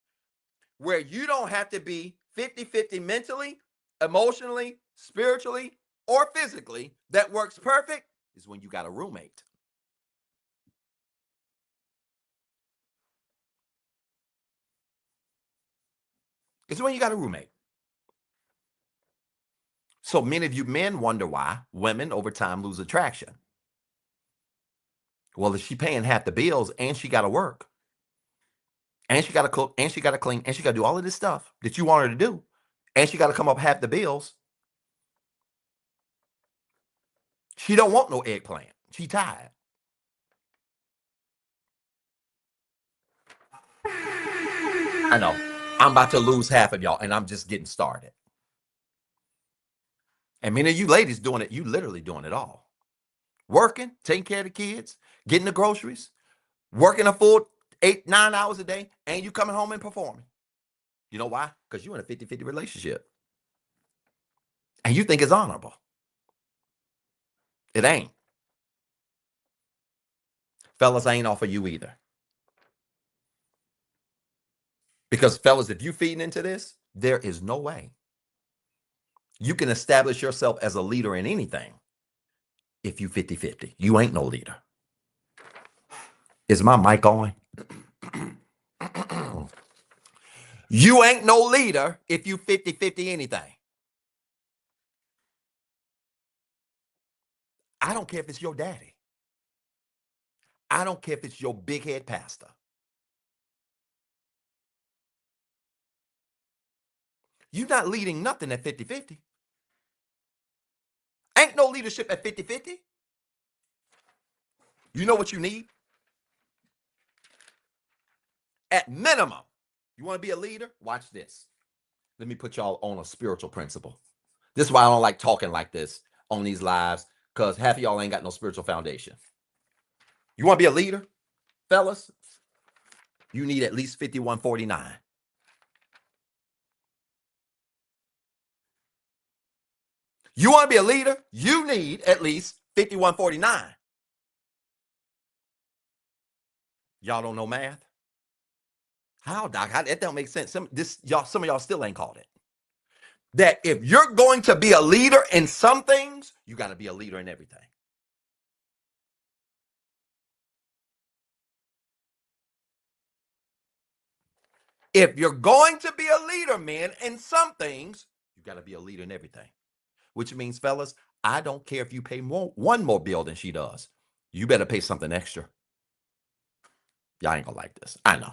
where you don't have to be 50-50 mentally, emotionally, spiritually, or physically, that works perfect, is when you got a roommate. It's when you got a roommate. So many of you men wonder why women over time lose attraction. Well, if she paying half the bills and she got to work, and she got to cook, and she got to clean, and she got to do all of this stuff that you want her to do, and she got to come up half the bills, she don't want no eggplant. She tired. I know. I'm about to lose half of y'all, and I'm just getting started. And many of you ladies doing it, you literally doing it all. Working, taking care of the kids, getting the groceries, working a full 8-9 hours a day, and you coming home and performing. You know why? Because you're in a 50-50 relationship. And you think it's honorable. It ain't. Fellas, I ain't off of you either. Because fellas, if you feeding into this, there is no way you can establish yourself as a leader in anything if you 50-50. You ain't no leader. Is my mic on? You ain't no leader if you 50-50 anything. I don't care if it's your daddy. I don't care if it's your big head pastor. You're not leading nothing at 50-50. Ain't no leadership at 50-50. You know what you need? At minimum, you want to be a leader? Watch this. Let me put y'all on a spiritual principle. This is why I don't like talking like this on these lives, because half of y'all ain't got no spiritual foundation. You want to be a leader, fellas? You need at least 5149. You want to be a leader? You need at least 5149. Y'all don't know math? How, Doc? That don't make sense. Some of y'all still ain't called it. That if you're going to be a leader in some things, you got to be a leader in everything. If you're going to be a leader, man, in some things, you got to be a leader in everything. Which means, fellas, I don't care if you pay one more bill than she does. you better pay something extra. Y'all ain't gonna like this. I know.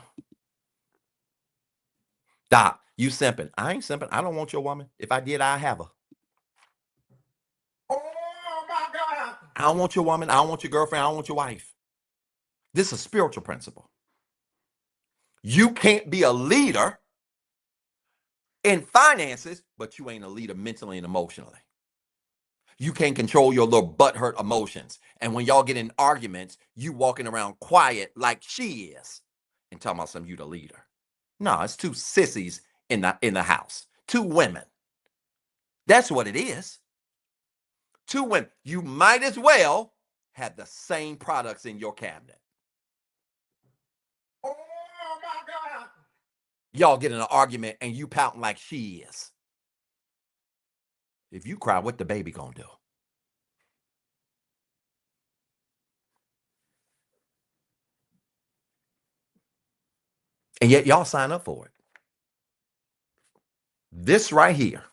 Doc, you simping. I ain't simping. I don't want your woman. If I did, I'd have her. Oh my God. I don't want your woman. I don't want your girlfriend. I don't want your wife. This is a spiritual principle. You can't be a leader in finances, but you ain't a leader mentally and emotionally. You can't control your little butthurt emotions. And when y'all get in arguments, you walking around quiet like she is and talking about some you the leader. No, it's two sissies in the house. Two women. That's what it is. Two women. You might as well have the same products in your cabinet. Oh my God. Y'all get in an argument and you pouting like she is. If you cry, what the baby gonna do? And yet y'all sign up for it. This right here.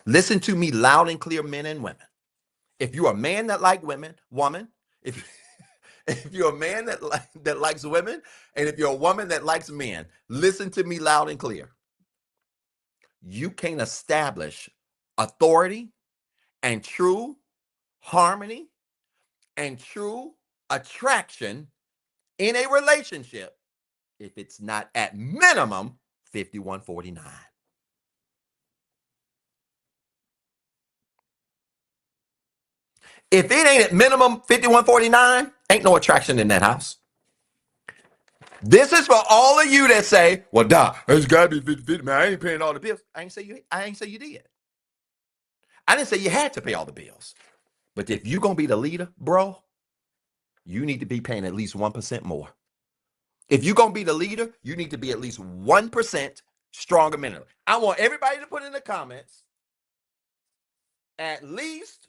Listen to me loud and clear, men and women. If you're a man that like woman, if you're a man that likes women, and if you're a woman that likes men, listen to me loud and clear. You can't establish authority and true harmony and true attraction in a relationship if it's not at minimum 5149. If it ain't at minimum 5149, ain't no attraction in that house. This is for all of you that say, well, Doc, it's got to be 50-50, man. I ain't paying all the bills. I ain't say you did. I didn't say you had to pay all the bills. But if you're going to be the leader, bro, you need to be paying at least 1% more. If you're going to be the leader, you need to be at least 1% stronger mentally. I want everybody to put in the comments at least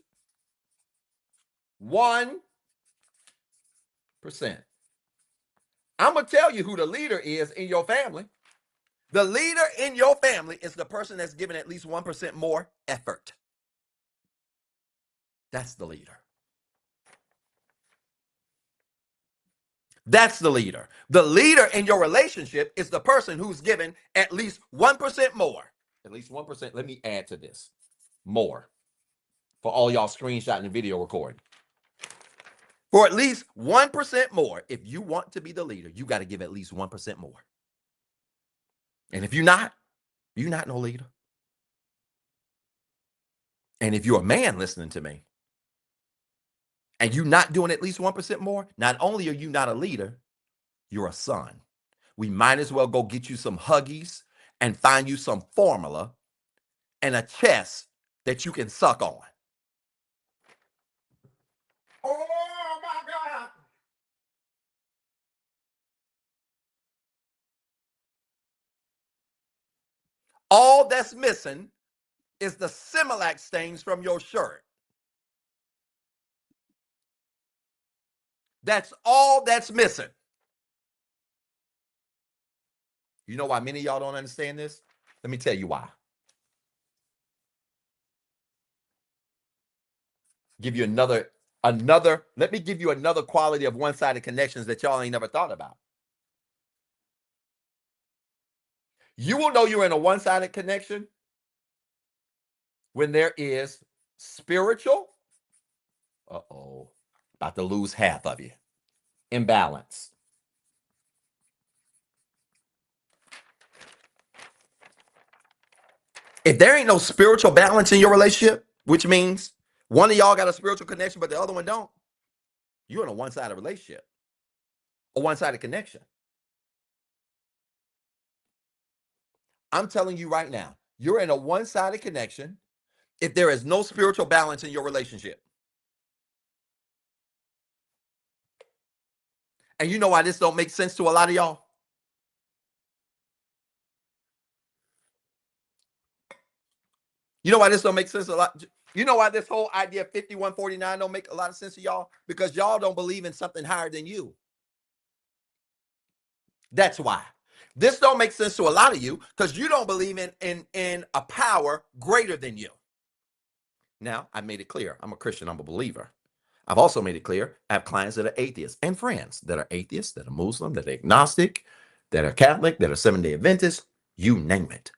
1%. I'm going to tell you who the leader is in your family. The leader in your family is the person that's giving at least 1% more effort. That's the leader. That's the leader. The leader in your relationship is the person who's given at least 1% more. At least 1%. Let me add to this. More. For all y'all screenshotting and video recording. For at least 1% more. If you want to be the leader, you got to give at least 1% more. And if you're not no leader. And if you're a man listening to me, and you're not doing at least 1% more, not only are you not a leader, you're a son. We might as well go get you some Huggies and find you some formula and a chest that you can suck on. Oh my God. All that's missing is the Similac stains from your shirt. That's all that's missing. You know why many of y'all don't understand this? Let me tell you why. Give you another, let me give you another quality of one-sided connections that y'all ain't never thought about. You will know you're in a one-sided connection when there is spiritual, about to lose half of you, imbalance. If there ain't no spiritual balance in your relationship, which means one of y'all got a spiritual connection, but the other one don't, you're in a one-sided relationship, a one-sided connection. I'm telling you right now, you're in a one-sided connection if there is no spiritual balance in your relationship. And you know why this don't make sense to a lot of y'all? You know why this don't make sense a lot? You know why this whole idea of 5149 don't make a lot of sense to y'all? Because y'all don't believe in something higher than you. That's why. This don't make sense to a lot of you because you don't believe in a power greater than you. Now, I made it clear. I'm a Christian. I'm a believer. I've also made it clear I have clients that are atheists and friends that are atheists, that are Muslim, that are agnostic, that are Catholic, that are Seventh-day Adventists, you name it.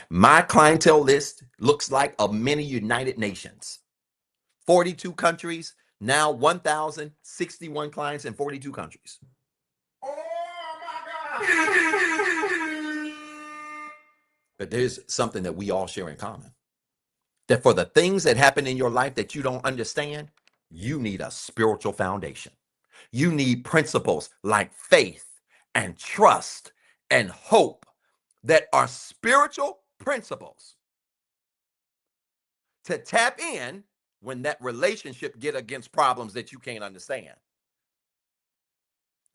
My clientele list looks like a mini United Nations. 42 countries, now 1,061 clients in 42 countries. Oh my God. But there's something that we all share in common. That for the things that happen in your life that you don't understand, you need a spiritual foundation. You need principles like faith and trust and hope that are spiritual principles to tap in when that relationship get against problems that you can't understand.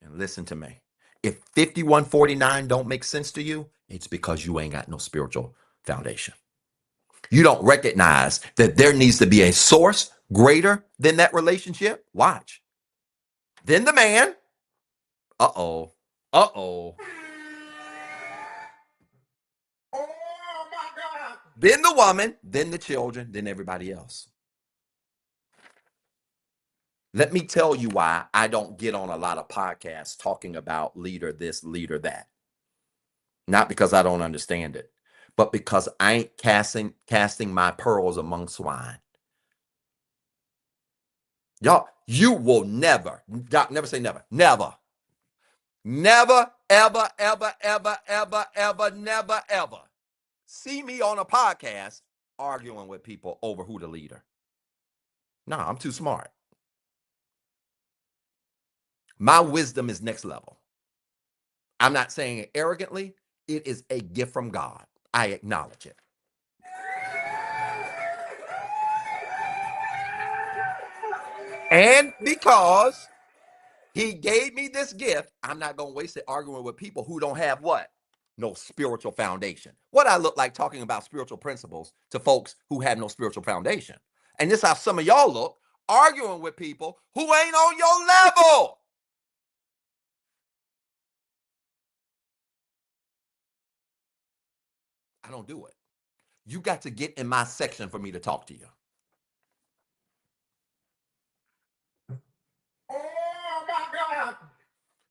And listen to me. If 5149 don't make sense to you, it's because you ain't got no spiritual foundation. You don't recognize that there needs to be a source greater than that relationship. Watch. Then the man. Uh-oh. Uh-oh. Oh my God. Then the woman, then the children, then everybody else. Let me tell you why I don't get on a lot of podcasts talking about leader this, leader that. Not because I don't understand it, but because I ain't casting my pearls among swine. Y'all, you will never, Doc, never say never, never, never, ever, ever, ever, ever, ever, never, ever see me on a podcast arguing with people over who the leader. No, I'm too smart. My wisdom is next level. I'm not saying it arrogantly. It is a gift from God. I acknowledge it. And because he gave me this gift, I'm not going to waste it arguing with people who don't have what? No spiritual foundation. What I look like talking about spiritual principles to folks who have no spiritual foundation. And this is how some of y'all look, arguing with people who ain't on your level. I don't do it. You got to get in my section for me to talk to you. Oh my God.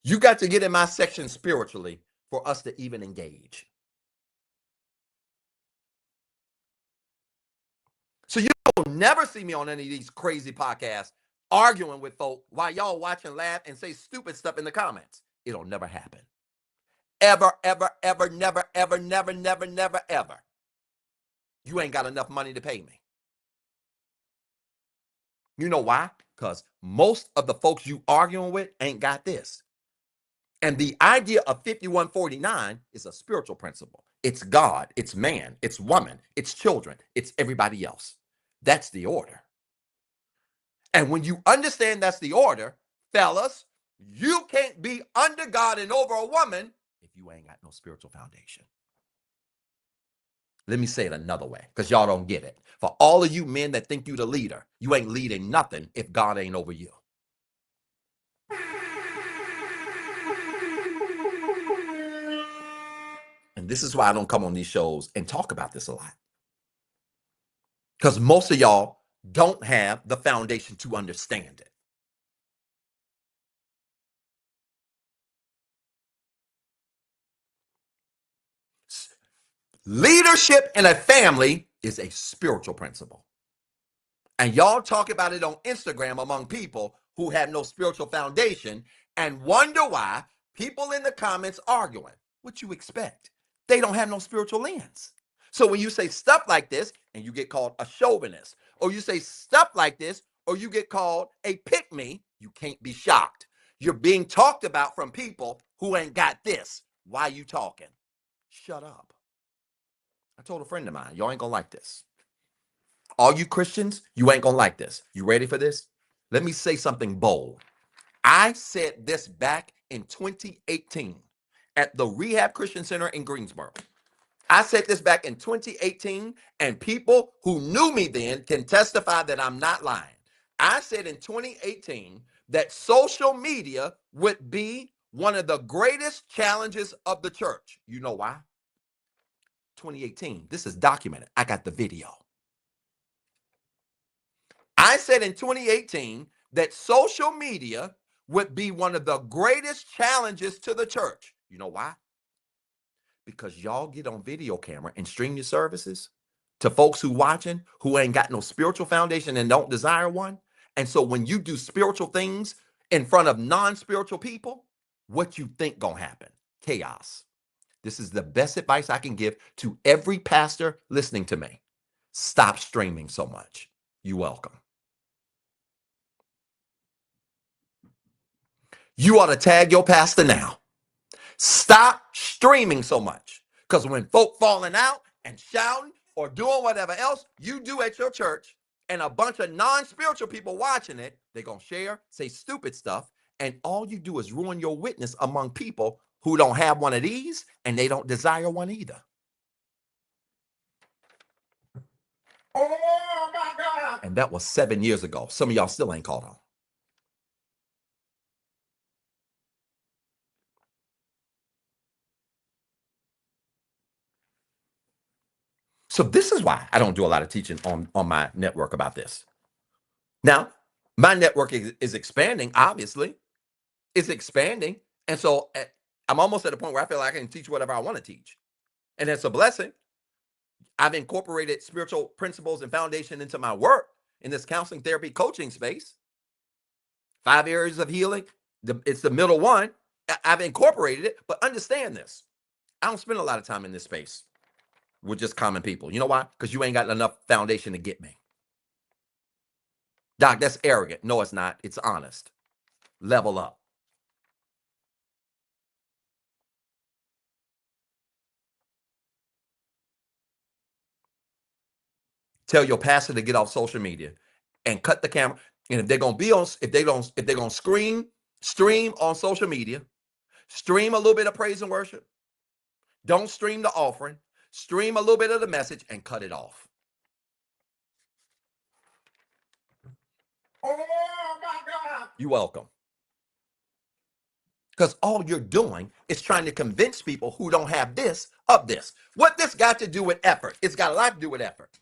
You got to get in my section spiritually for us to even engage. So you will never see me on any of these crazy podcasts arguing with folk while y'all watch and laugh and say stupid stuff in the comments. It'll never happen. Ever, ever, ever, never, ever, never, never, never, ever. You ain't got enough money to pay me. You know why? Because most of the folks you arguing with ain't got this. And the idea of 5149 is a spiritual principle. It's God, it's man, it's woman, it's children, it's everybody else. That's the order. And when you understand that's the order, fellas, you can't be under God and over a woman if you ain't got no spiritual foundation. Let me say it another way, because y'all don't get it. For all of you men that think you the leader, you ain't leading nothing if God ain't over you. And this is why I don't come on these shows and talk about this a lot. Because most of y'all don't have the foundation to understand it. Leadership in a family is a spiritual principle. And y'all talk about it on Instagram among people who have no spiritual foundation and wonder why people in the comments arguing. What you expect? They don't have no spiritual lens. So when you say stuff like this and you get called a chauvinist, or you say stuff like this or you get called a pick-me, you can't be shocked. You're being talked about from people who ain't got this. Why you talking? Shut up. I told a friend of mine, y'all ain't gonna like this. All you Christians, you ain't gonna like this. You ready for this? Let me say something bold. I said this back in 2018 at the Rehab Christian Center in Greensboro. I said this back in 2018, and people who knew me then can testify that I'm not lying. I said in 2018 that social media would be one of the greatest challenges of the church. You know why? 2018. This is documented. I got the video. I said in 2018 that social media would be one of the greatest challenges to the church. You know why? Because y'all get on video camera and stream your services to folks who watching who ain't got no spiritual foundation and don't desire one. And so when you do spiritual things in front of non-spiritual people, what you think gonna happen? Chaos. This is the best advice I can give to every pastor listening to me. Stop streaming so much. You're welcome. You ought to tag your pastor now. Stop streaming so much. Because when folk falling out and shouting or doing whatever else you do at your church and a bunch of non-spiritual people watching it, they're going to share, say stupid stuff, and all you do is ruin your witness among people who don't have one of these and they don't desire one either. Oh my God. And that was 7 years ago. Some of y'all still ain't caught on. So this is why I don't do a lot of teaching on my network about this. Now, my network is expanding, obviously. It's expanding. And so I'm almost at a point where I feel like I can teach whatever I want to teach. And it's a blessing. I've incorporated spiritual principles and foundation into my work in this counseling, therapy, coaching space. 5 areas of healing. It's the middle one. I've incorporated it, but understand this. I don't spend a lot of time in this space with just common people. You know why? Because you ain't got enough foundation to get me. Doc, that's arrogant. No, it's not. It's honest. Level up. Tell your pastor to get off social media and cut the camera. And if they're gonna be on, if they're gonna stream on social media, stream a little bit of praise and worship. Don't stream the offering. Stream a little bit of the message and cut it off. Oh my God. You're welcome. Because all you're doing is trying to convince people who don't have this of this. What this got to do with effort? It's got a lot to do with effort.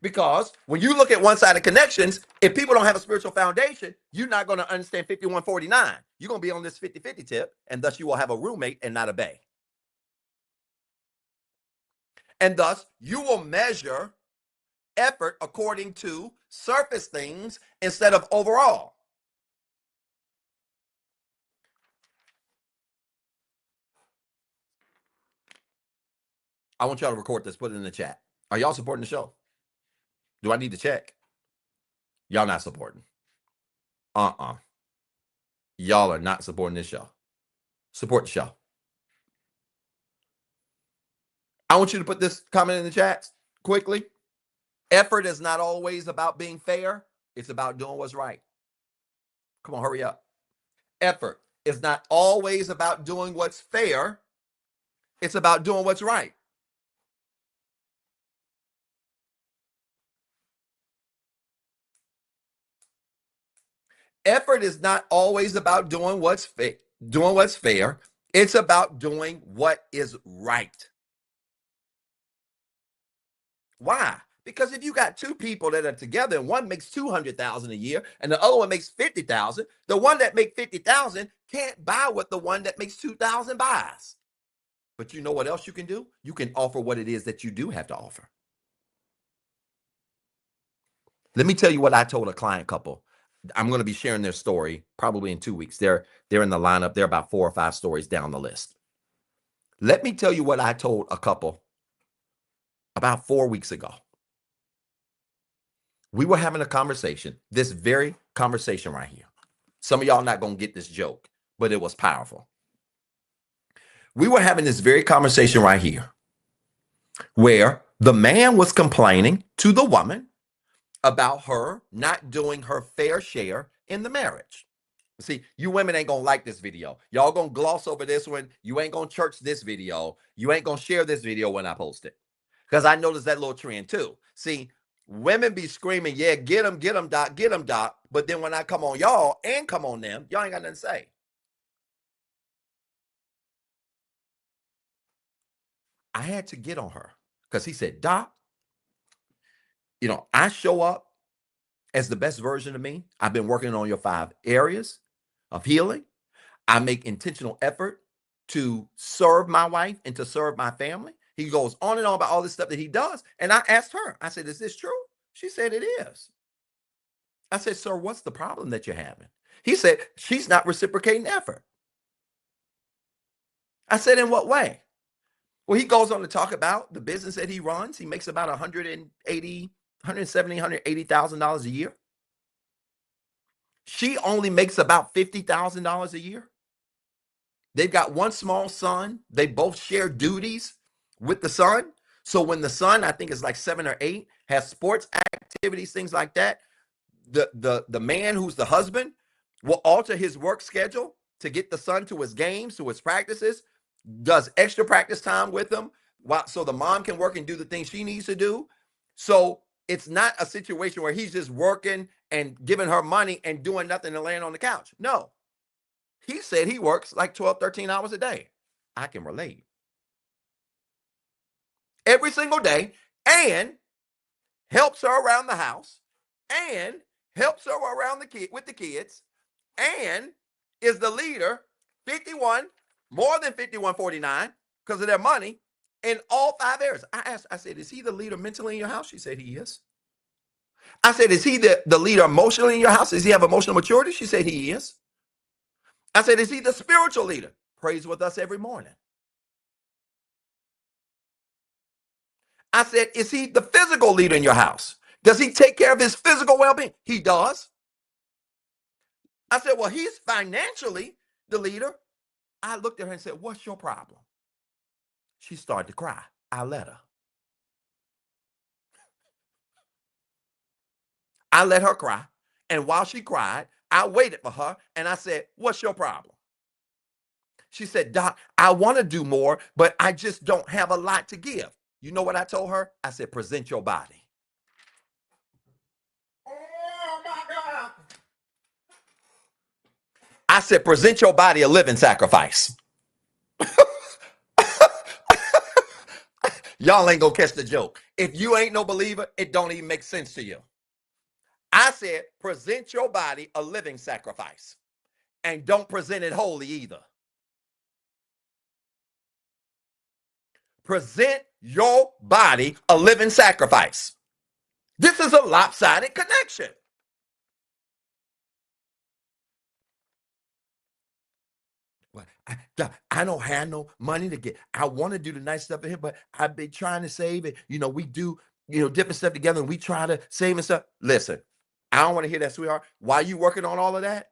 Because when you look at one-sided connections, if people don't have a spiritual foundation, you're not going to understand 5149. You're going to be on this 50-50 tip, and thus you will have a roommate and not a bae. And thus you will measure effort according to surface things instead of overall. I want y'all to record this, put it in the chat. Are y'all supporting the show? Do I need to check? Y'all not supporting. Y'all are not supporting this show. Support the show. I want you to put this comment in the chat quickly. Effort is not always about being fair. It's about doing what's right. Come on, hurry up. Effort is not always about doing what's fair. It's about doing what's right. Effort is not always about doing what's fair. It's about doing what is right. Why? Because if you got two people that are together and one makes 200,000 a year and the other one makes 50,000, the one that makes 50,000 can't buy what the one that makes 2,000 buys. But you know what else you can do? You can offer what it is that you do have to offer. Let me tell you what I told a client couple. I'm going to be sharing their story probably in 2 weeks. They're in the lineup. They're about 4 or 5 stories down the list. Let me tell you what I told a couple about 4 weeks ago. We were having a conversation, this very conversation right here. Some of y'all not going to get this joke, but it was powerful. We were having this very conversation right here where the man was complaining to the woman about her not doing her fair share in the marriage. See, you women ain't gonna like this video. Y'all gonna gloss over this one. You ain't gonna church this video. You ain't gonna share this video when I post it. Because I noticed that little trend too. See, women be screaming, yeah, get them, doc, get them, doc. But then when I come on y'all and come on them, y'all ain't got nothing to say. I had to get on her because he said, Doc, I show up as the best version of me. I've been working on your 5 areas of healing. I make intentional effort to serve my wife and to serve my family. He goes on and on about all this stuff that he does. And I asked her, I said, is this true? She said, it is. I said, sir, what's the problem that you're having? He said, she's not reciprocating effort. I said, in what way? Well, he goes on to talk about the business that he runs. He makes about $170,000, $180,000 a year. She only makes about $50,000 a year. They've got one small son. They both share duties with the son. So when the son, I think is like 7 or 8, has sports activities, things like that, the man who's the husband will alter his work schedule to get the son to his games, to his practices, does extra practice time with him, so the mom can work and do the things she needs to do. So it's not a situation where he's just working and giving her money and doing nothing and laying on the couch. No, he said he works like 12, 13 hours a day. I can relate. Every single day, and helps her around the house, and helps her around with the kids, and is the leader 51, more than 5149 because of their money in all 5 areas. I asked, I said, is he the leader mentally in your house? She said he is. I said, is he the leader emotionally in your house? Does he have emotional maturity? She said he is. I said, is he the spiritual leader? Prays with us every morning. I said, is he the physical leader in your house? Does he take care of his physical well-being? He does. I said, well, he's financially the leader. I looked at her and said, what's your problem? She started to cry. I let her. I let her cry. And while she cried, I waited for her and I said, what's your problem? She said, Doc, I want to do more, but I just don't have a lot to give. You know what I told her? I said, present your body. Oh my God. I said, present your body a living sacrifice. Y'all ain't gonna catch the joke. If you ain't no believer, it don't even make sense to you. I said, present your body a living sacrifice. And don't present it holy either. Present your body a living sacrifice. This is a lopsided connection. Well, I don't have no money to get. I want to do the nice stuff in here, but I've been trying to save it. We do, different stuff together and we try to save and stuff. Listen, I don't want to hear that, sweetheart. While you working on all of that,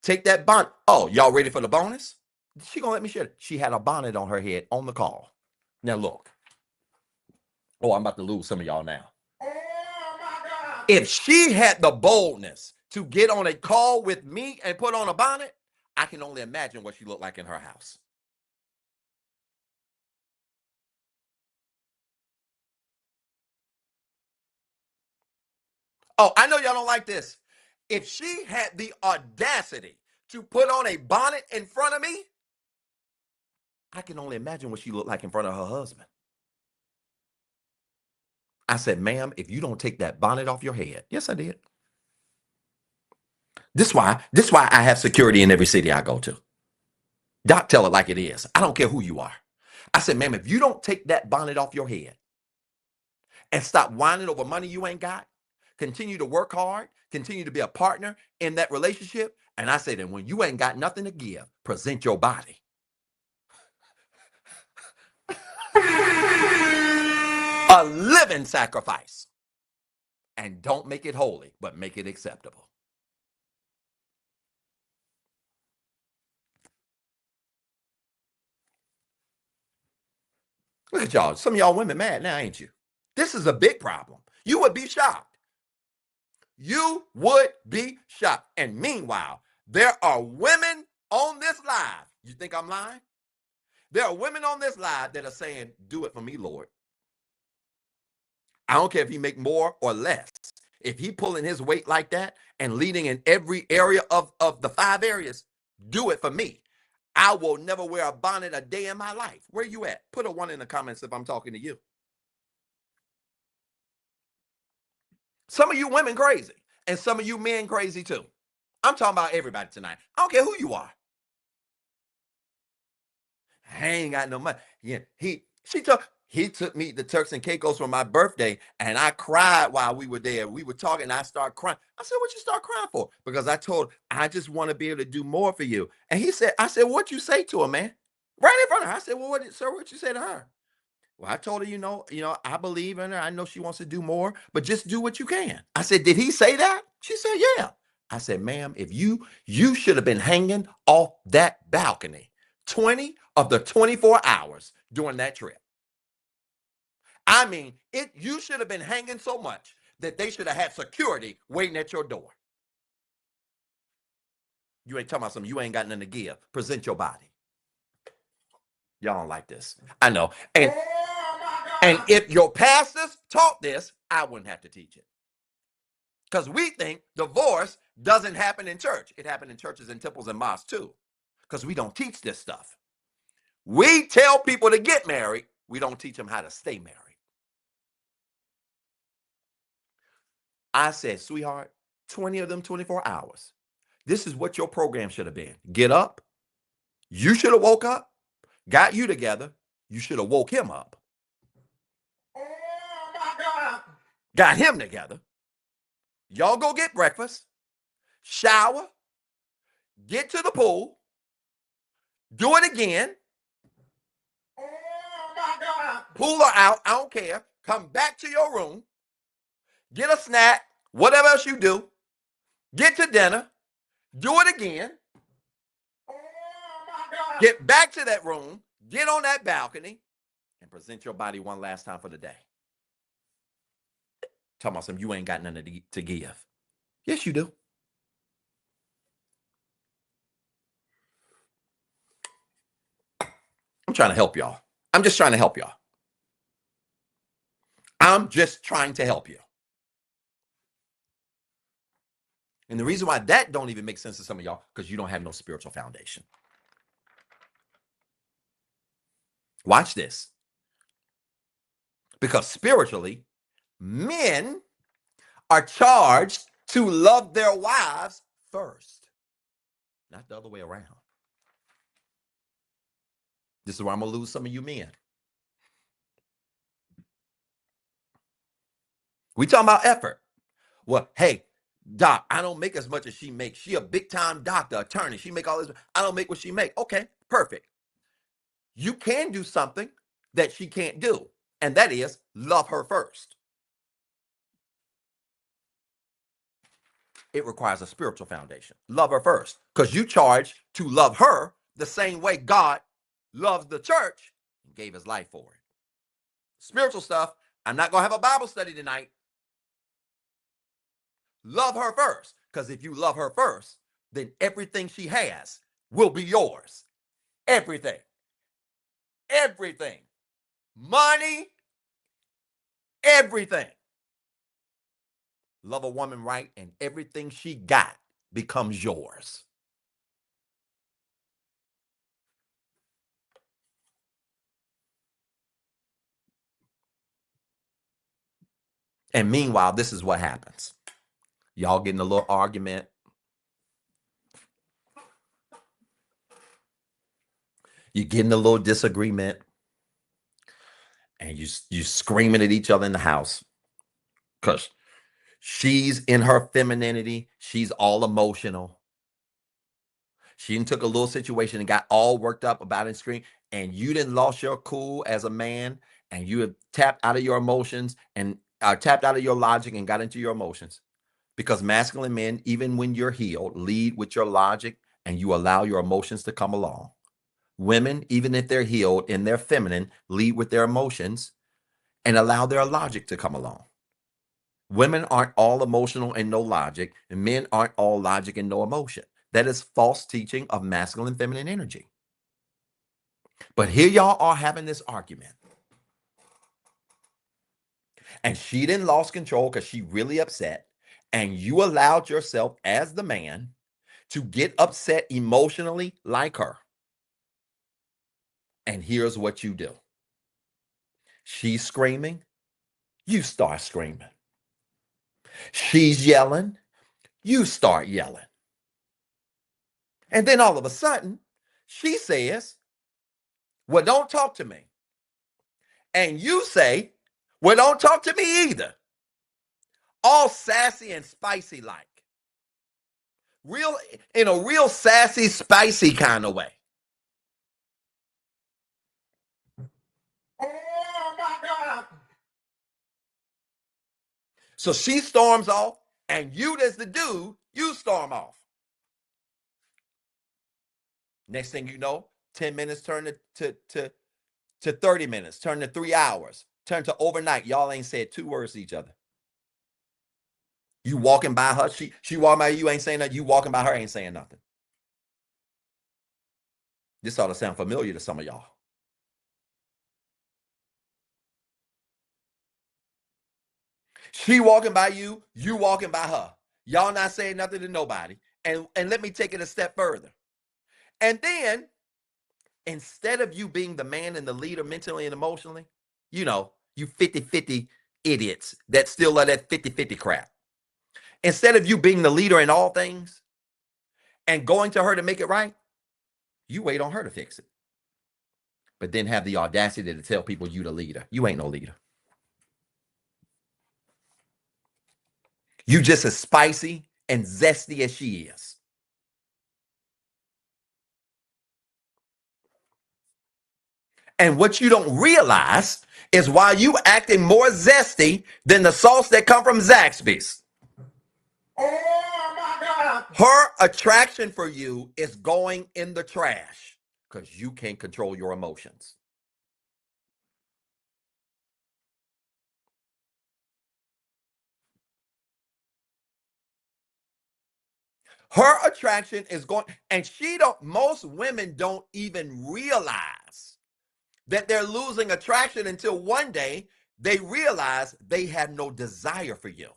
take that bonnet. Oh, y'all ready for the bonus? She gonna let me share it. She had a bonnet on her head on the call. Now look. Oh, I'm about to lose some of y'all now. Oh my God. If she had the boldness to get on a call with me and put on a bonnet, I can only imagine what she looked like in her house. Oh, I know y'all don't like this. If she had the audacity to put on a bonnet in front of me, I can only imagine what she looked like in front of her husband. I said, ma'am, if you don't take that bonnet off your head. Yes, I did. This is why I have security in every city I go to. Doc, tell it like it is. I don't care who you are. I said, ma'am, if you don't take that bonnet off your head and stop whining over money you ain't got, continue to work hard, continue to be a partner in that relationship. And I said, and when you ain't got nothing to give, present your body. A living sacrifice. And don't make it holy, but make it acceptable. Look at y'all. Some of y'all women mad now, ain't you? This is a big problem. You would be shocked. You would be shocked. And meanwhile, there are women on this live. You think I'm lying? There are women on this live that are saying, do it for me, Lord. I don't care if he make more or less. If he pulling his weight like that and leading in every area of the 5 areas, do it for me. I will never wear a bonnet a day in my life. Where you at? Put a 1 in the comments if I'm talking to you. Some of you women crazy, and some of you men crazy too. I'm talking about everybody tonight. I don't care who you are. I ain't got no money. Yeah, he took me to Turks and Caicos for my birthday, and I cried while we were there. We were talking, and I started crying. I said, "What you start crying for?" Because I told, I just want to be able to do more for you. And he said, I said, "What you say to her, man?" Right in front of her. I said, "Well, what you say to her?" Well, I told her, I believe in her. I know she wants to do more, but just do what you can. I said, "Did he say that?" She said, "Yeah." I said, "Ma'am, if you should have been hanging off that balcony 20 of the 24 hours during that trip. I mean, you should have been hanging so much that they should have had security waiting at your door. You ain't talking about something you ain't got nothing to give. Present your body. Y'all don't like this. I know. And if your pastors taught this, I wouldn't have to teach it. Because we think divorce doesn't happen in church. It happened in churches and temples and mosques too. Because we don't teach this stuff. We tell people to get married. We don't teach them how to stay married. I said, "Sweetheart, 20 of them 24 hours. This is what your program should have been. Get up. You should have woke up, got you together. You should have woke him up. Oh my God. Got him together. Y'all go get breakfast, shower, get to the pool, do it again. Oh my God. Pull her out. I don't care. Come back to your room, get a snack, whatever else you do, get to dinner, do it again. Oh my God. Get back to that room, get on that balcony, and present your body one last time for the day." Talking about some you ain't got nothing to give. Yes, you do. I'm trying to help y'all. I'm just trying to help y'all. I'm just trying to help you. And the reason why that don't even make sense to some of y'all, because you don't have no spiritual foundation. Watch this. Because spiritually, men are charged to love their wives first, not the other way around. This is where I'm going to lose some of you men. We talking about effort. Well, hey, doc, I don't make as much as she makes. She a big time doctor, attorney. She make all this. I don't make what she make. Okay, perfect. You can do something that she can't do, and that is love her first. It requires a spiritual foundation. Love her first, because you charge to love her the same way God loves the church and gave his life for it. Spiritual stuff, I'm not going to have a Bible study tonight. Love her first, because if you love her first, then everything she has will be yours. Everything. Everything. Money, everything. Love a woman right, and everything she got becomes yours. And meanwhile, this is what happens. Y'all getting a little argument. You're getting a little disagreement. And you screaming at each other in the house. Because she's in her femininity. She's all emotional. She done took a little situation and got all worked up about it, scream, and you didn't lost your cool as a man, and you have tapped out of your emotions and tapped out of your logic and got into your emotions. Because masculine men, even when you're healed, lead with your logic and you allow your emotions to come along. Women, even if they're healed and they're feminine, lead with their emotions and allow their logic to come along. Women aren't all emotional and no logic, and men aren't all logic and no emotion. That is false teaching of masculine and feminine energy. But here y'all are having this argument. And she didn't lost control because she really upset. And you allowed yourself as the man to get upset emotionally like her. And here's what you do. She's screaming. You start screaming. She's yelling, you start yelling. And then all of a sudden, she says, well, don't talk to me. And you say, well, don't talk to me either. All sassy and spicy like. Real in a real sassy, spicy kind of way. Oh my God. So she storms off, and you, as the dude, you storm off. Next thing you know, 10 minutes turn to 30 minutes, turn to 3 hours, turn to overnight. Y'all ain't said 2 words to each other. You walking by her, she walking by you, ain't saying nothing. You walking by her, ain't saying nothing. This ought to sound familiar to some of y'all. She walking by you, you walking by her. Y'all not saying nothing to nobody. And let me take it a step further. And then, instead of you being the man and the leader mentally and emotionally, you 50-50 idiots that still love that 50-50 crap. Instead of you being the leader in all things and going to her to make it right, you wait on her to fix it. But then have the audacity to tell people you the leader. You ain't no leader. You just as spicy and zesty as she is. And what you don't realize is why you acting more zesty than the sauce that come from Zaxby's. Oh my God. Her attraction for you is going in the trash because you can't control your emotions. Her attraction is going, and most women don't even realize that they're losing attraction until one day they realize they have no desire for you.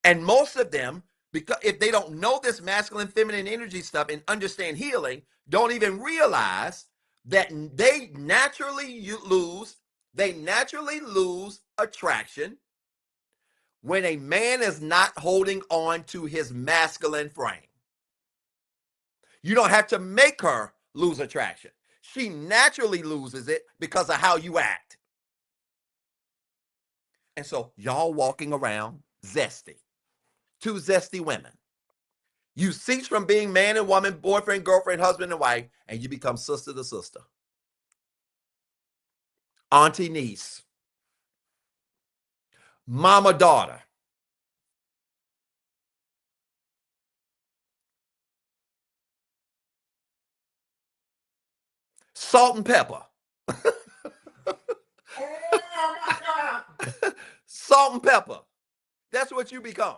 And most of them, because if they don't know this masculine, feminine energy stuff and understand healing, don't even realize that they naturally lose attraction when a man is not holding on to his masculine frame. You don't have to make her lose attraction. She naturally loses it because of how you act. And so y'all walking around zesty. 2 zesty women. You cease from being man and woman, boyfriend, girlfriend, husband and wife, and you become sister to sister. Auntie, niece. Mama, daughter. Salt and pepper. Oh salt and pepper. That's what you become.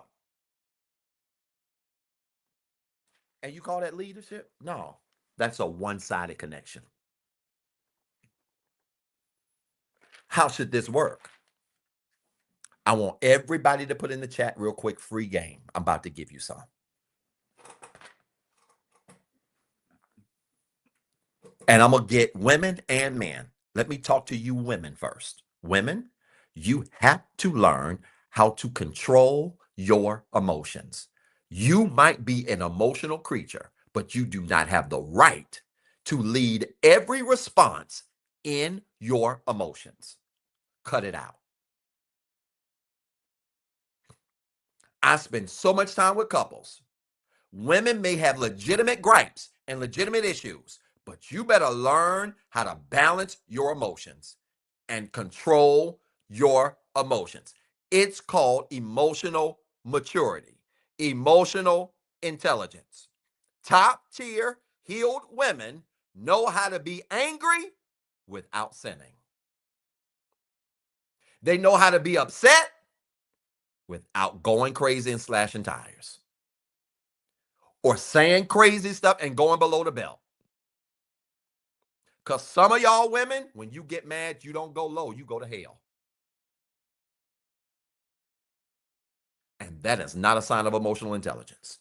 And you call that leadership? No, that's a one-sided connection. How should this work? I want everybody to put in the chat real quick, free game. I'm about to give you some. And I'm going to get women and men. Let me talk to you women first. Women, you have to learn how to control your emotions. You might be an emotional creature, but you do not have the right to lead every response in your emotions. Cut it out. I spend so much time with couples. Women may have legitimate gripes and legitimate issues, but you better learn how to balance your emotions and control your emotions. It's called emotional maturity, emotional intelligence. Top tier healed women know how to be angry without sinning. They know how to be upset without going crazy and slashing tires or saying crazy stuff and going below the belt. Because some of y'all women, when you get mad, you don't go low, you go to hell. And that is not a sign of emotional intelligence.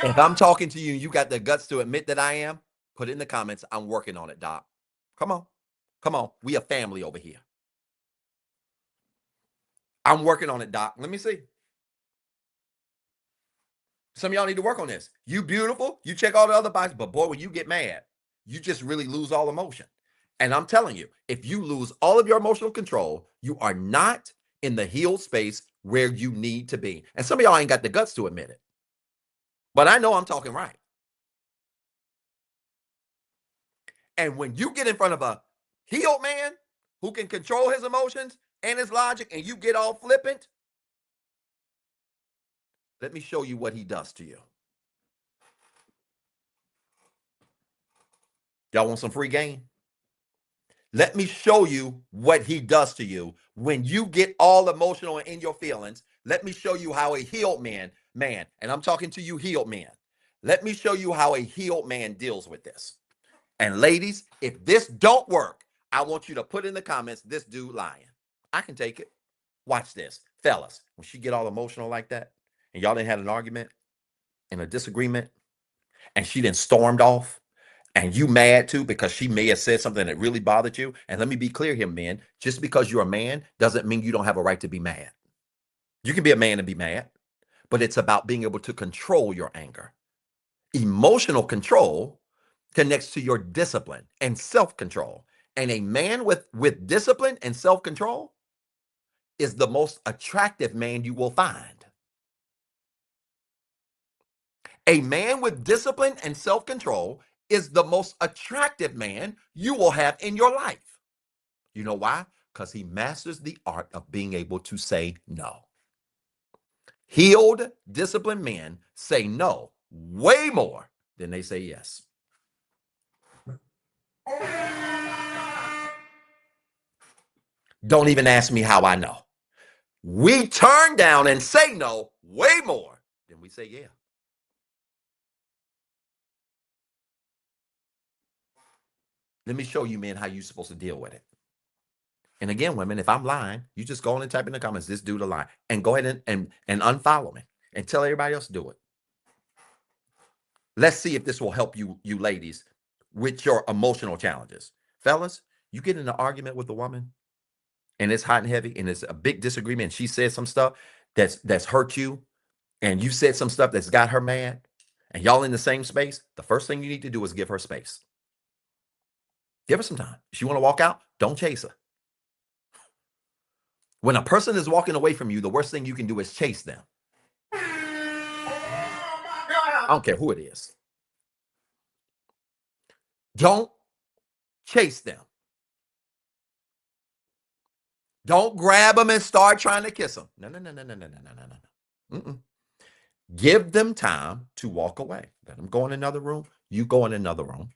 If I'm talking to you and you got the guts to admit that I am, put it in the comments. I'm working on it, Doc. Come on. Come on, we a family over here. I'm working on it, Doc. Let me see. Some of y'all need to work on this. You beautiful, you check all the other boxes, but boy, when you get mad, you just really lose all emotion. And I'm telling you, if you lose all of your emotional control, you are not in the healed space where you need to be. And some of y'all ain't got the guts to admit it. But I know I'm talking right. And when you get in front of a healed man who can control his emotions and his logic, and you get all flippant, let me show you what he does to you. Y'all want some free game? Let me show you what he does to you when you get all emotional and in your feelings. Let me show you how a healed man, and I'm talking to you healed men. Let me show you how a healed man deals with this. And ladies, if this don't work, I want you to put in the comments, this dude lying. I can take it. Watch this. Fellas, when she get all emotional like that, and y'all didn't have an argument and a disagreement, and she then stormed off, and you mad too because she may have said something that really bothered you. And let me be clear here, men. Just because you're a man doesn't mean you don't have a right to be mad. You can be a man and be mad, but it's about being able to control your anger. Emotional control connects to your discipline and self-control. And a man with discipline and self-control is the most attractive man you will find. A man with discipline and self-control is the most attractive man you will have in your life. You know why? Because he masters the art of being able to say no. Healed, disciplined men say no way more than they say yes. Don't even ask me how I know. We turn down and say no way more than we say yeah. Let me show you, men, how you're supposed to deal with it. And again, women, if I'm lying, you just go on and type in the comments, this dude a lie, and go ahead and unfollow me and tell everybody else to do it. Let's see if this will help you ladies with your emotional challenges. Fellas, you get in an argument with a woman and it's hot and heavy and it's a big disagreement and she said some stuff that's hurt you and you said some stuff that's got her mad and y'all in the same space, the first thing you need to do is give her space. Give her some time. If she want to walk out, don't chase her. When a person is walking away from you, the worst thing you can do is chase them. I don't care who it is. Don't chase them. Don't grab them and start trying to kiss them. No. Mm-mm. Give them time to walk away. Let them go in another room. You go in another room.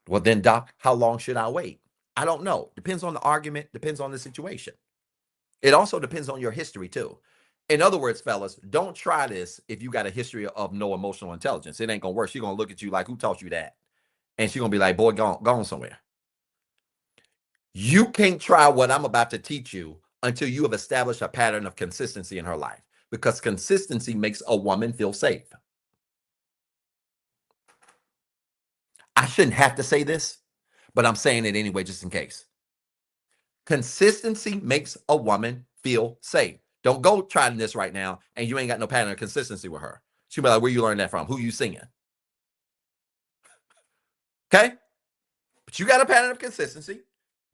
Well, then, Doc, how long should I wait? I don't know. Depends on the argument. Depends on the situation. It also depends on your history, too. In other words, fellas, don't try this if you got a history of no emotional intelligence. It ain't going to work. She's going to look at you like, who taught you that? And she's going to be like, boy, gone somewhere. You can't try what I'm about to teach you until you have established a pattern of consistency in her life, because consistency makes a woman feel safe. I shouldn't have to say this, but I'm saying it anyway, just in case. Consistency makes a woman feel safe. Don't go trying this right now and you ain't got no pattern of consistency with her. She'll be like, where you learn that from? Who you singing? Okay? But you got a pattern of consistency.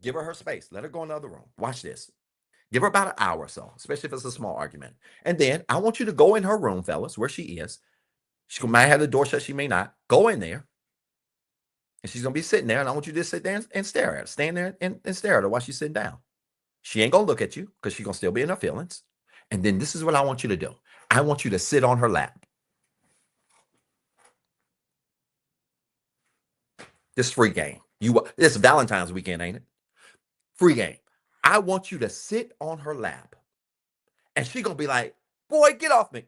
Give her space. Let her go in the other room. Watch this. Give her about an hour or so, especially if it's a small argument. And then I want you to go in her room, fellas, where she is. She might have the door shut. She may not. Go in there. And she's going to be sitting there. And I want you to just sit there and stare at her. Stand there and stare at her while she's sitting down. She ain't going to look at you because she's going to still be in her feelings. And then this is what I want you to do. I want you to sit on her lap. This free game. It's Valentine's weekend, ain't it? Free game. I want you to sit on her lap. And she's going to be like, boy, get off me.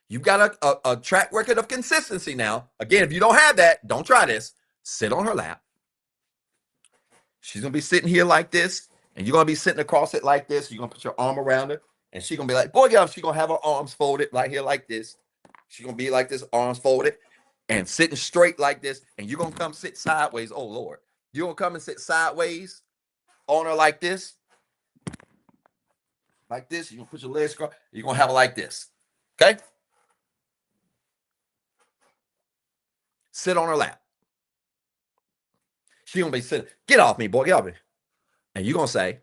You've got a track record of consistency now. Again, if you don't have that, don't try this. Sit on her lap. She's going to be sitting here like this, and you're going to be sitting across it like this. You're going to put your arm around her, and she's going to be like, boy, get up. She's going to have her arms folded right here like this. She's going to be like this, arms folded. and sitting straight like this, and you're gonna come sit sideways. Oh Lord, you're gonna come and sit sideways on her like this, like this. You're gonna put your legs across, you're gonna have her like this. Okay? Sit on her lap. She gonna be sitting, get off me, boy, get off me. And you're gonna say,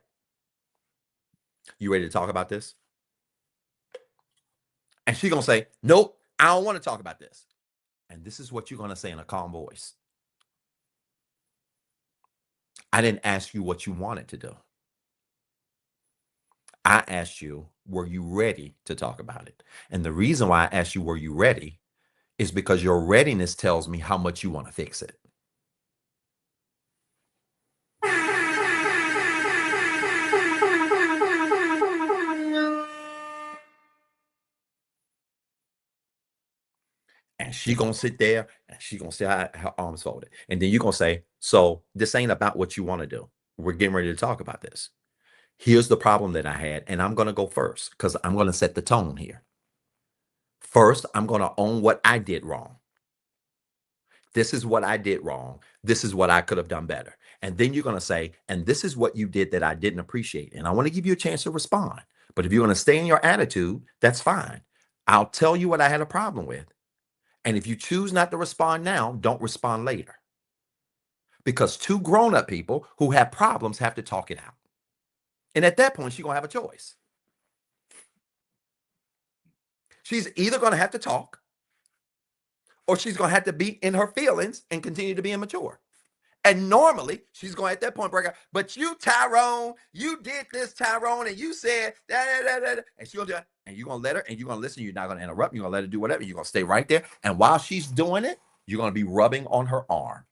you ready to talk about this? And she's gonna say, nope, I don't want to talk about this. And this is what you're gonna say in a calm voice. I didn't ask you what you wanted to do. I asked you, were you ready to talk about it? And the reason why I asked you, were you ready, is because your readiness tells me how much you want to fix it. And she gonna sit there and she gonna sit her arms folded. And then you're gonna say, so this ain't about what you want to do. We're getting ready to talk about this. Here's the problem that I had, and I'm gonna go first because I'm gonna set the tone here. First, I'm gonna own what I did wrong. This is what I did wrong. This is what I could have done better. And then you're going to say, and this is what you did that I didn't appreciate. And I want to give you a chance to respond. But if you're going to stay in your attitude, that's fine. I'll tell you what I had a problem with. And if you choose not to respond now, don't respond later. Because two grown-up people who have problems have to talk it out. And at that point, she's going to have a choice. She's either going to have to talk or she's going to have to be in her feelings and continue to be immature. And normally she's going at that point break out, but you, Tyrone, you did this, Tyrone, and you said that, and she's gonna do it, and you're gonna let her, and you're gonna listen. You're not gonna interrupt. You're gonna let her do whatever. You're gonna stay right there. And while she's doing it, you're gonna be rubbing on her arm.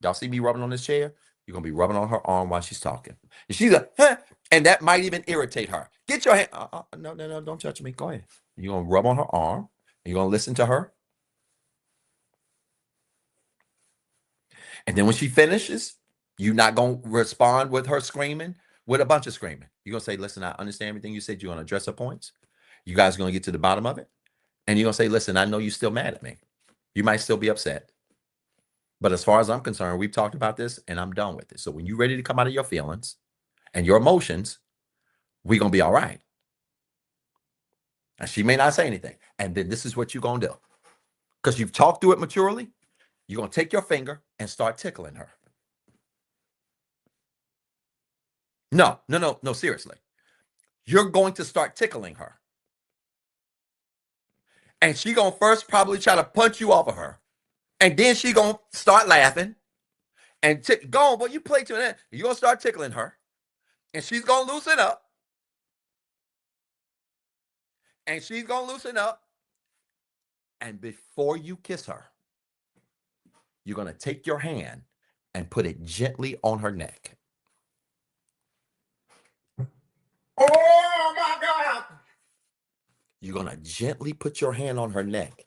Y'all see me rubbing on this chair? You're gonna be rubbing on her arm while she's talking. And she's like, huh, and that might even irritate her. Get your hand. No, don't touch me. Go ahead. You're gonna rub on her arm. And you're gonna listen to her. And then when she finishes, you're not going to respond with her screaming, with a bunch of screaming. You're going to say, listen, I understand everything you said. You're going to address her points. You guys are going to get to the bottom of it. And you're going to say, listen, I know you're still mad at me. You might still be upset. But as far as I'm concerned, we've talked about this and I'm done with it. So when you're ready to come out of your feelings and your emotions, we're going to be all right. And she may not say anything. And then this is what you're going to do. Because you've talked through it maturely, you're going to take your finger and start tickling her. No, seriously. You're going to start tickling her. And she going to first probably try to punch you off of her. And then she going to start laughing. And go on, but you play to that. You're going to start tickling her. And she's going to loosen up. And she's going to loosen up. And before you kiss her, you're going to take your hand and put it gently on her neck. Oh my God. You're going to gently put your hand on her neck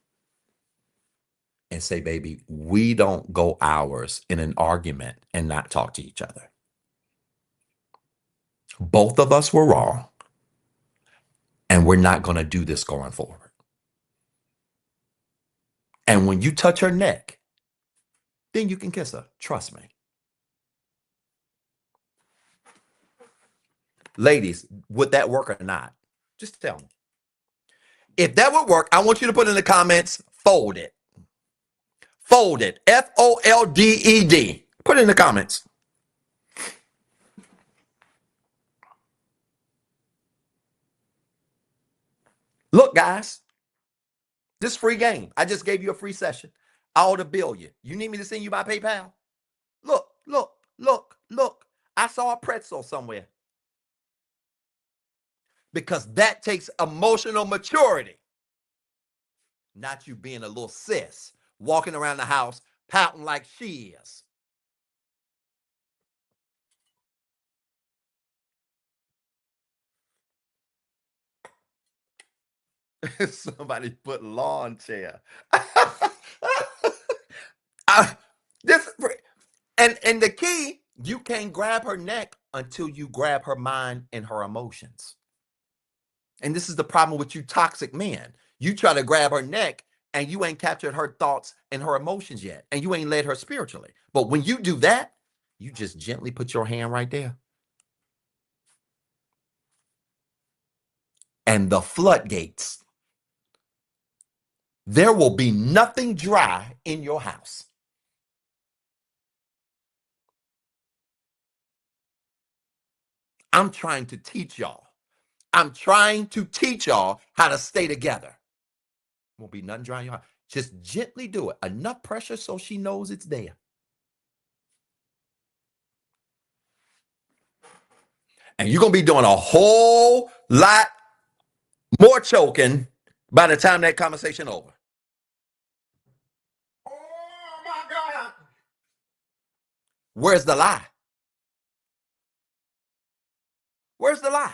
and say, baby, we don't go hours in an argument and not talk to each other. Both of us were wrong. And we're not going to do this going forward. And when you touch her neck, then you can kiss her. Trust me. Ladies, would that work or not? Just tell me. If that would work, I want you to put in the comments, fold it. Fold it. Folded. Put it in the comments. Look, guys, this free game. I just gave you a free session. I ought to bill you. You need me to send you my PayPal? Look. I saw a pretzel somewhere. Because that takes emotional maturity. Not you being a little sis, walking around the house, pouting like she is. Somebody put lawn chair. This and the key, you can't grab her neck until you grab her mind and her emotions. And this is the problem with you toxic men. You try to grab her neck and you ain't captured her thoughts and her emotions yet, and you ain't led her spiritually. But when you do that, you just gently put your hand right there, and the floodgates, there will be nothing dry in your house. I'm trying to teach y'all. I'm trying to teach y'all how to stay together. Won't be nothing dry in your house. Just gently do it. Enough pressure so she knows it's there. And you're going to be doing a whole lot more choking by the time that conversation over. Oh my God. Where's the lie? Where's the lie?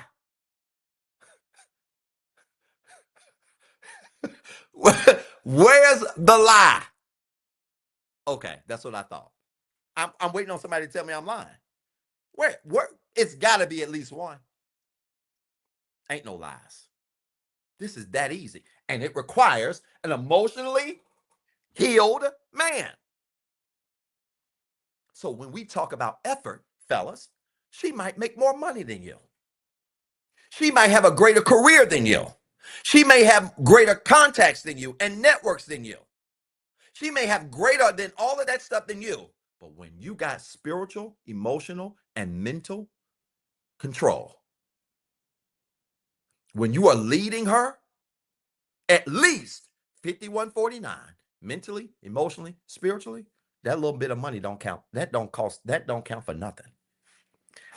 Where's the lie? Okay, that's what I thought. I'm waiting on somebody to tell me I'm lying. Where? It's got to be at least one. Ain't no lies. This is that easy. And it requires an emotionally healed man. So when we talk about effort, fellas, she might make more money than you. She might have a greater career than you. She may have greater contacts than you and networks than you. She may have greater than all of that stuff than you. But when you got spiritual, emotional, and mental control, when you are leading her, at least 5149, mentally, emotionally, spiritually, that little bit of money don't count. That don't count for nothing.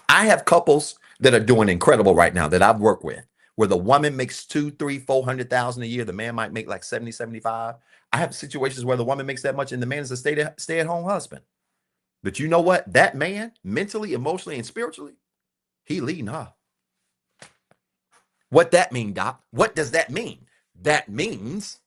I have couples that are doing incredible right now that I've worked with, where the woman makes 2, 3, 400,000 a year. The man might make like 70, 75. I have situations where the woman makes that much and the man is a stay-at-home husband. But you know what? That man, mentally, emotionally, and spiritually, he leading her. What that mean, Doc? What does that mean? That means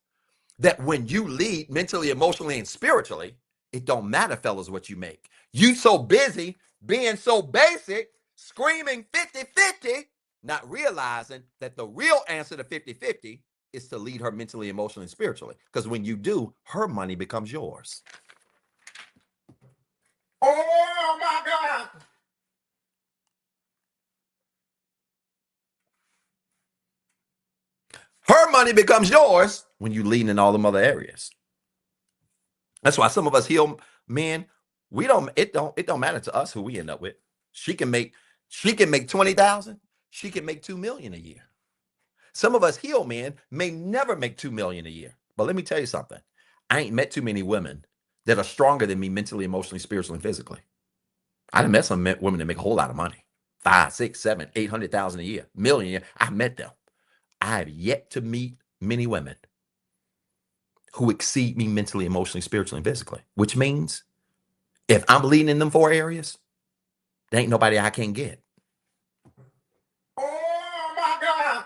that when you lead mentally, emotionally, and spiritually, it don't matter, fellas, what you make. You so busy being so basic, screaming 50-50, not realizing that the real answer to 50-50 is to lead her mentally, emotionally, and spiritually. Because when you do, her money becomes yours. Oh my God. Her money becomes yours when you lean in all them other areas. That's why some of us heal men, it don't matter to us who we end up with. She can make 20,000, she can make 2 million a year. Some of us heal men may never make 2 million a year. But let me tell you something. I ain't met too many women that are stronger than me mentally, emotionally, spiritually, and physically. I done met some women that make a whole lot of money. 5, 6, 7, 800,000 a year, million a year. I met them. I have yet to meet many women who exceed me mentally, emotionally, spiritually, and physically, which means if I'm leading in them 4 areas, there ain't nobody I can't get. Oh my God.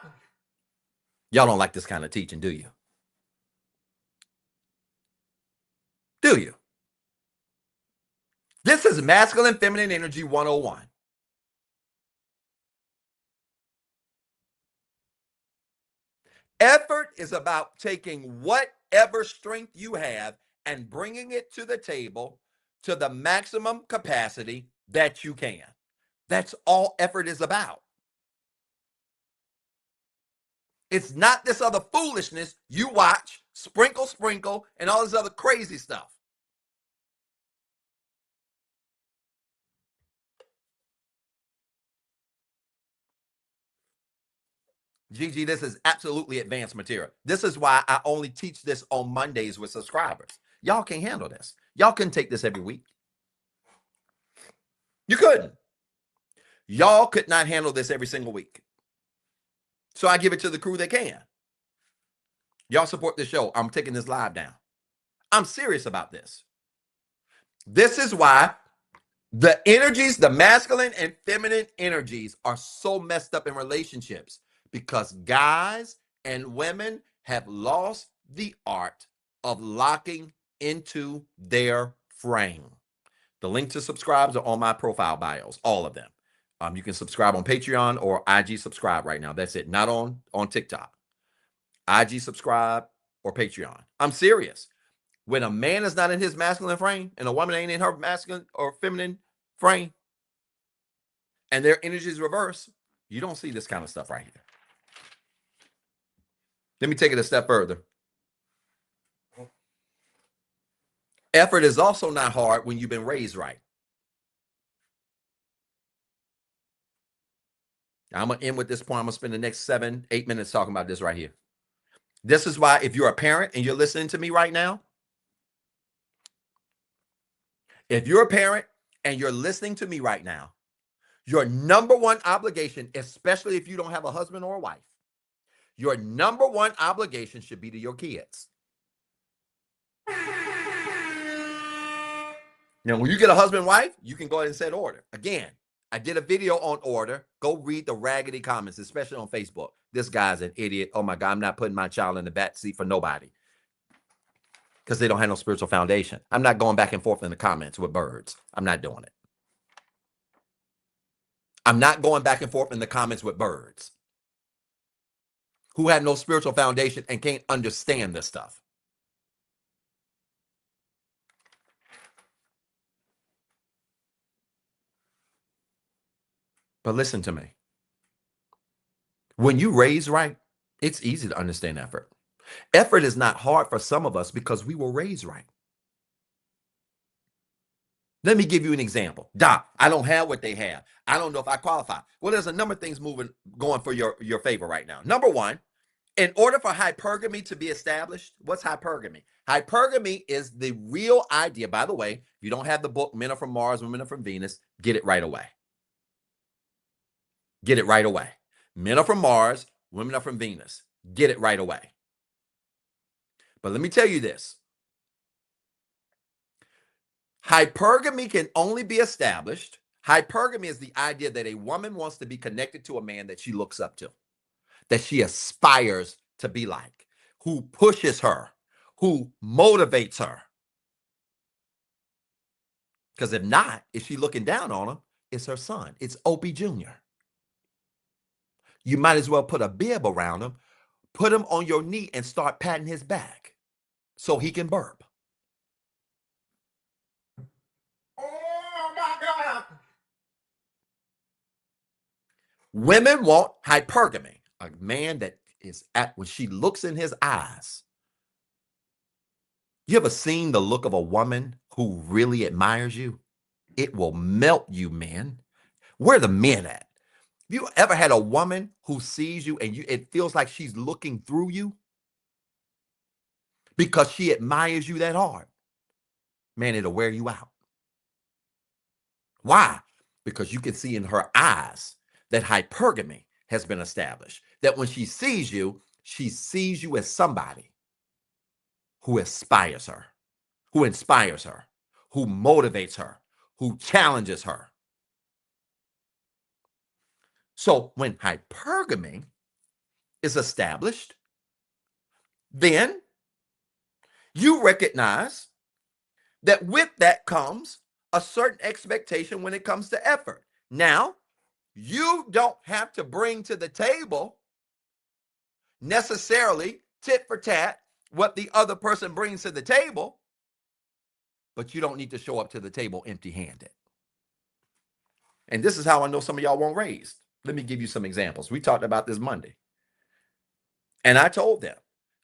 Y'all don't like this kind of teaching, do you? Do you? This is Masculine Feminine Energy 101. Effort is about taking whatever strength you have and bringing it to the table to the maximum capacity that you can. That's all effort is about. It's not this other foolishness you watch, sprinkle, and all this other crazy stuff. Gigi, this is absolutely advanced material. This is why I only teach this on Mondays with subscribers. Y'all can't handle this. Y'all couldn't take this every week. You couldn't. Y'all could not handle this every single week. So I give it to the crew that can. Y'all support the show. I'm taking this live down. I'm serious about this. This is why the energies, the masculine and feminine energies, are so messed up in relationships, because guys and women have lost the art of locking into their frame. The link to subscribes are on my profile bios, all of them. You can subscribe on Patreon or IG subscribe right now. That's it. Not on TikTok. IG subscribe or Patreon. I'm serious. When a man is not in his masculine frame and a woman ain't in her masculine or feminine frame, and their energy is reversed, you don't see this kind of stuff right here. Let me take it a step further. Effort is also not hard when you've been raised right. Now, I'm going to end with this point. I'm going to spend the next 7-8 minutes talking about this right here. This is why if you're a parent and you're listening to me right now, if you're a parent and you're listening to me right now, your number one obligation, especially if you don't have a husband or a wife, your number one obligation should be to your kids. Now, when you get a husband and wife, you can go ahead and set order. Again, I did a video on order. Go read the raggedy comments, especially on Facebook. This guy's an idiot. Oh my God, I'm not putting my child in the back seat for nobody because they don't have no spiritual foundation. I'm not going back and forth in the comments with birds. I'm not doing it. I'm not going back and forth in the comments with birds who have no spiritual foundation and can't understand this stuff. But listen to me. When you raise right, it's easy to understand effort. Effort is not hard for some of us because we were raised right. Let me give you an example. Doc, I don't have what they have. I don't know if I qualify. Well, there's a number of things going for your favor right now. Number one, in order for hypergamy to be established, what's hypergamy? Hypergamy is the real idea. By the way, if you don't have the book, Men Are From Mars, Women Are From Venus, get it right away. Get it right away. Men are from Mars, women are from Venus. Get it right away. But let me tell you this. Hypergamy can only be established. Hypergamy is the idea that a woman wants to be connected to a man that she looks up to, that she aspires to be like, who pushes her, who motivates her. Because if not, if she's looking down on him, it's her son. It's Opie Jr. You might as well put a bib around him, put him on your knee and start patting his back so he can burp. Oh my God. Women want hypergamy, a man that is when she looks in his eyes. You ever seen the look of a woman who really admires you? It will melt you, men. Where are the men at? Have you ever had a woman who sees you and it feels like she's looking through you because she admires you that hard? Man, it'll wear you out. Why? Because you can see in her eyes that hypergamy has been established. That when she sees you as somebody who inspires her, who motivates her, who challenges her. So when hypergamy is established, then you recognize that with that comes a certain expectation when it comes to effort. Now, you don't have to bring to the table necessarily tit for tat what the other person brings to the table, but you don't need to show up to the table empty-handed. And this is how I know some of y'all weren't raised. Let me give you some examples. We talked about this Monday. And I told them,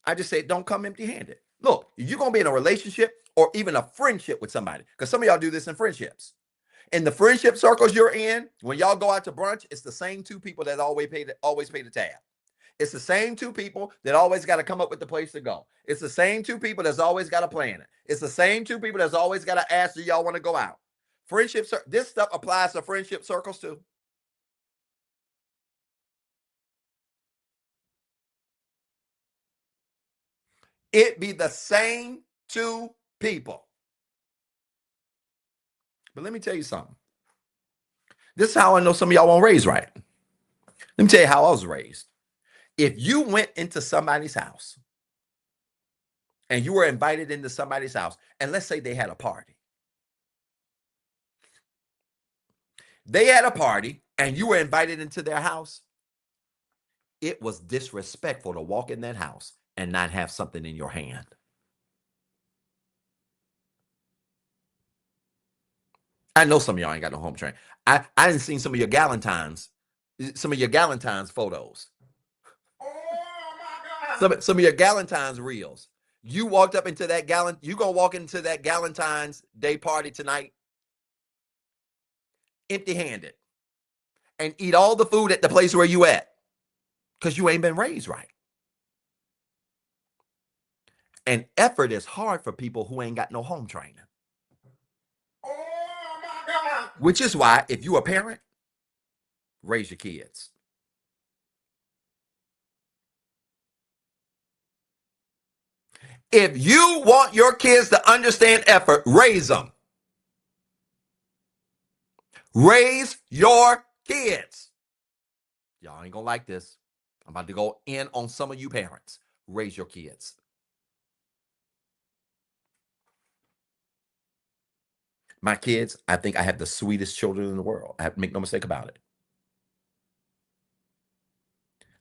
I just said, don't come empty-handed. Look, if you're going to be in a relationship or even a friendship with somebody, because some of y'all do this in friendships. In the friendship circles you're in, when y'all go out to brunch, it's the same two people that always pay the tab. It's the same two people that always got to come up with the place to go. It's the same two people that's always got to plan it. It's the same two people that's always got to ask, do y'all want to go out? Friendship, this stuff applies to friendship circles too. It be the same two people. But let me tell you something. This is how I know some of y'all weren't raised right. Let me tell you how I was raised. If you went into somebody's house and you were invited into somebody's house, and let's say they had a party. They had a party and you were invited into their house. It was disrespectful to walk in that house and not have something in your hand. I know some of y'all ain't got no home training. I didn't seen some of your Galentine's photos. Some of your Galentine's reels. You walked up into that you gonna walk into that Galentine's day party tonight empty-handed and eat all the food at the place where you at because you ain't been raised right. And effort is hard for people who ain't got no home training. Which is why, if you a parent, raise your kids. If you want your kids to understand effort, raise them. Raise your kids. Y'all ain't gonna like this. I'm about to go in on some of you parents. Raise your kids. My kids, I think I have the sweetest children in the world. I have to make no mistake about it.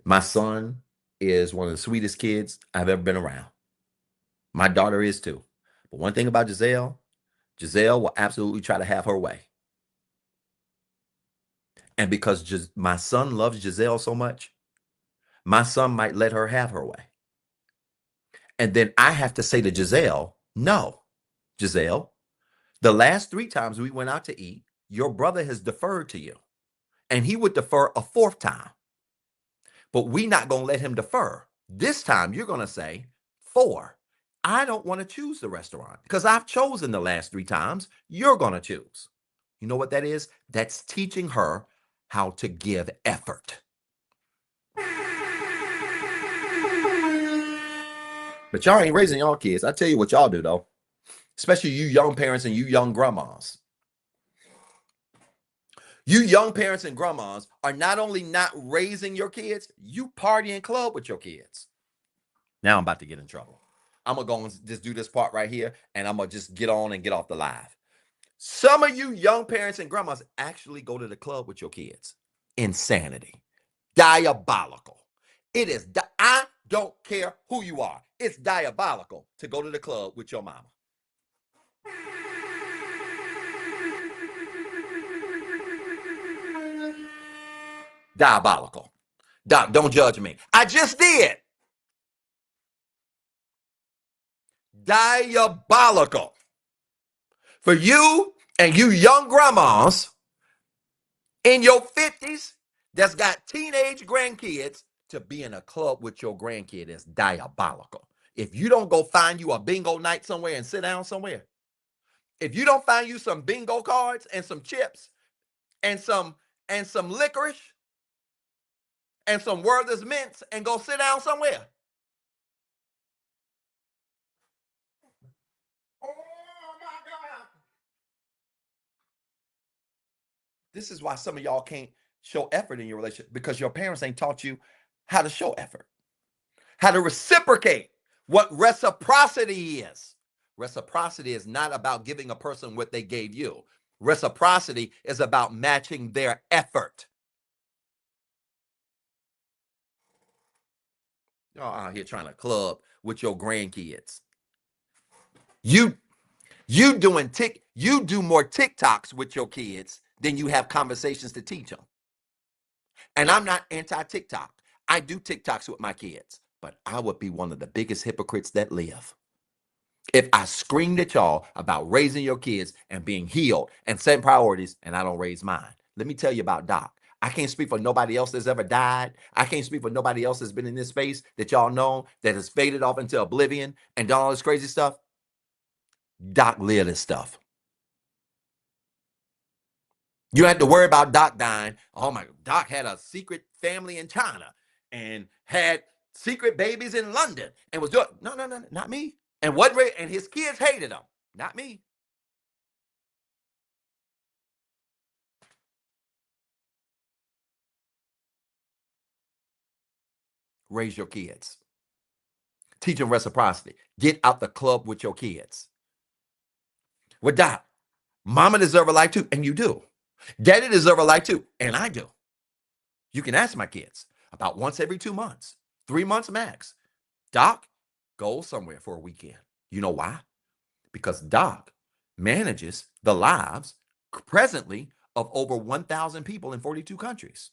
My son is one of the sweetest kids I've ever been around. My daughter is too. But one thing about Giselle will absolutely try to have her way. And because my son loves Giselle so much, my son might let her have her way. And then I have to say to Giselle, no, Giselle, the last 3 times we went out to eat, your brother has deferred to you. And he would defer a 4th time. But we not going to let him defer. This time you're going to say, 4, I don't want to choose the restaurant because I've chosen the last 3 times. You're going to choose. You know what that is? That's teaching her how to give effort. But y'all ain't raising y'all kids. I tell you what y'all do, though. Especially you young parents and you young grandmas. You young parents and grandmas are not only not raising your kids, you party and club with your kids. Now I'm about to get in trouble. I'm going to go and just do this part right here, and I'm going to just get on and get off the live. Some of you young parents and grandmas actually go to the club with your kids. Insanity. Diabolical. It is. I don't care who you are. It's diabolical to go to the club with your mama. Diabolical. Doc, don't judge me. I just did. Diabolical. For you and you young grandmas in your 50s that's got teenage grandkids to be in a club with your grandkid is diabolical. If you don't go find you a bingo night somewhere and sit down somewhere, if you don't find you some bingo cards and some chips and some licorice and some Werther's mints and go sit down somewhere. Oh my God. This is why some of y'all can't show effort in your relationship because your parents ain't taught you how to show effort, how to reciprocate, what reciprocity is. Reciprocity is not about giving a person what they gave you. Reciprocity is about matching their effort. Y'all out here trying to club with your grandkids. You do more TikToks with your kids than you have conversations to teach them. And I'm not anti-TikTok. I do TikToks with my kids, but I would be one of the biggest hypocrites that live if I screamed at y'all about raising your kids and being healed and setting priorities and I don't raise mine. Let me tell you about Doc. I can't speak for nobody else that's ever died. I can't speak for nobody else that's been in this space that y'all know that has faded off into oblivion and done all this crazy stuff. Doc lived this stuff. You don't have to worry about Doc dying. Oh my, Doc had a secret family in China and had secret babies in London and was doing, no, not me. And and his kids hated him, not me. Raise your kids. Teach them reciprocity. Get out the club with your kids. With Doc, mama deserve a life too, and you do. Daddy deserve a life too, and I do. You can ask my kids about once every 2 months, 3 months max. Doc goes somewhere for a weekend. You know why? Because Doc manages the lives presently of over 1,000 people in 42 countries.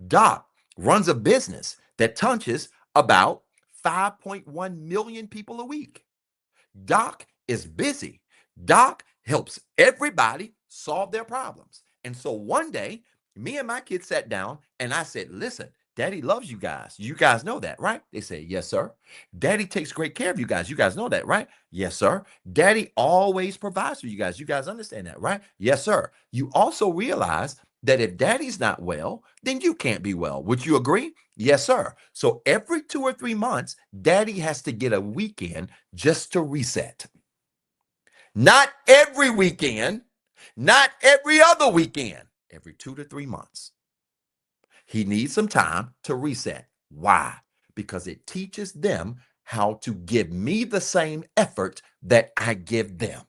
Doc runs a business that touches about 5.1 million people a week. Doc is busy. Doc helps everybody solve their problems. And so one day, me and my kids sat down and I said, listen, Daddy loves you guys. You guys know that, right? They said, yes, sir. Daddy takes great care of you guys. You guys know that, right? Yes, sir. Daddy always provides for you guys. You guys understand that, right? Yes, sir. You also realize that if daddy's not well, then you can't be well. Would you agree? Yes, sir. So every 2 or 3 months, daddy has to get a weekend just to reset. Not every weekend, not every other weekend, every 2 to 3 months. He needs some time to reset. Why? Because it teaches them how to give me the same effort that I give them.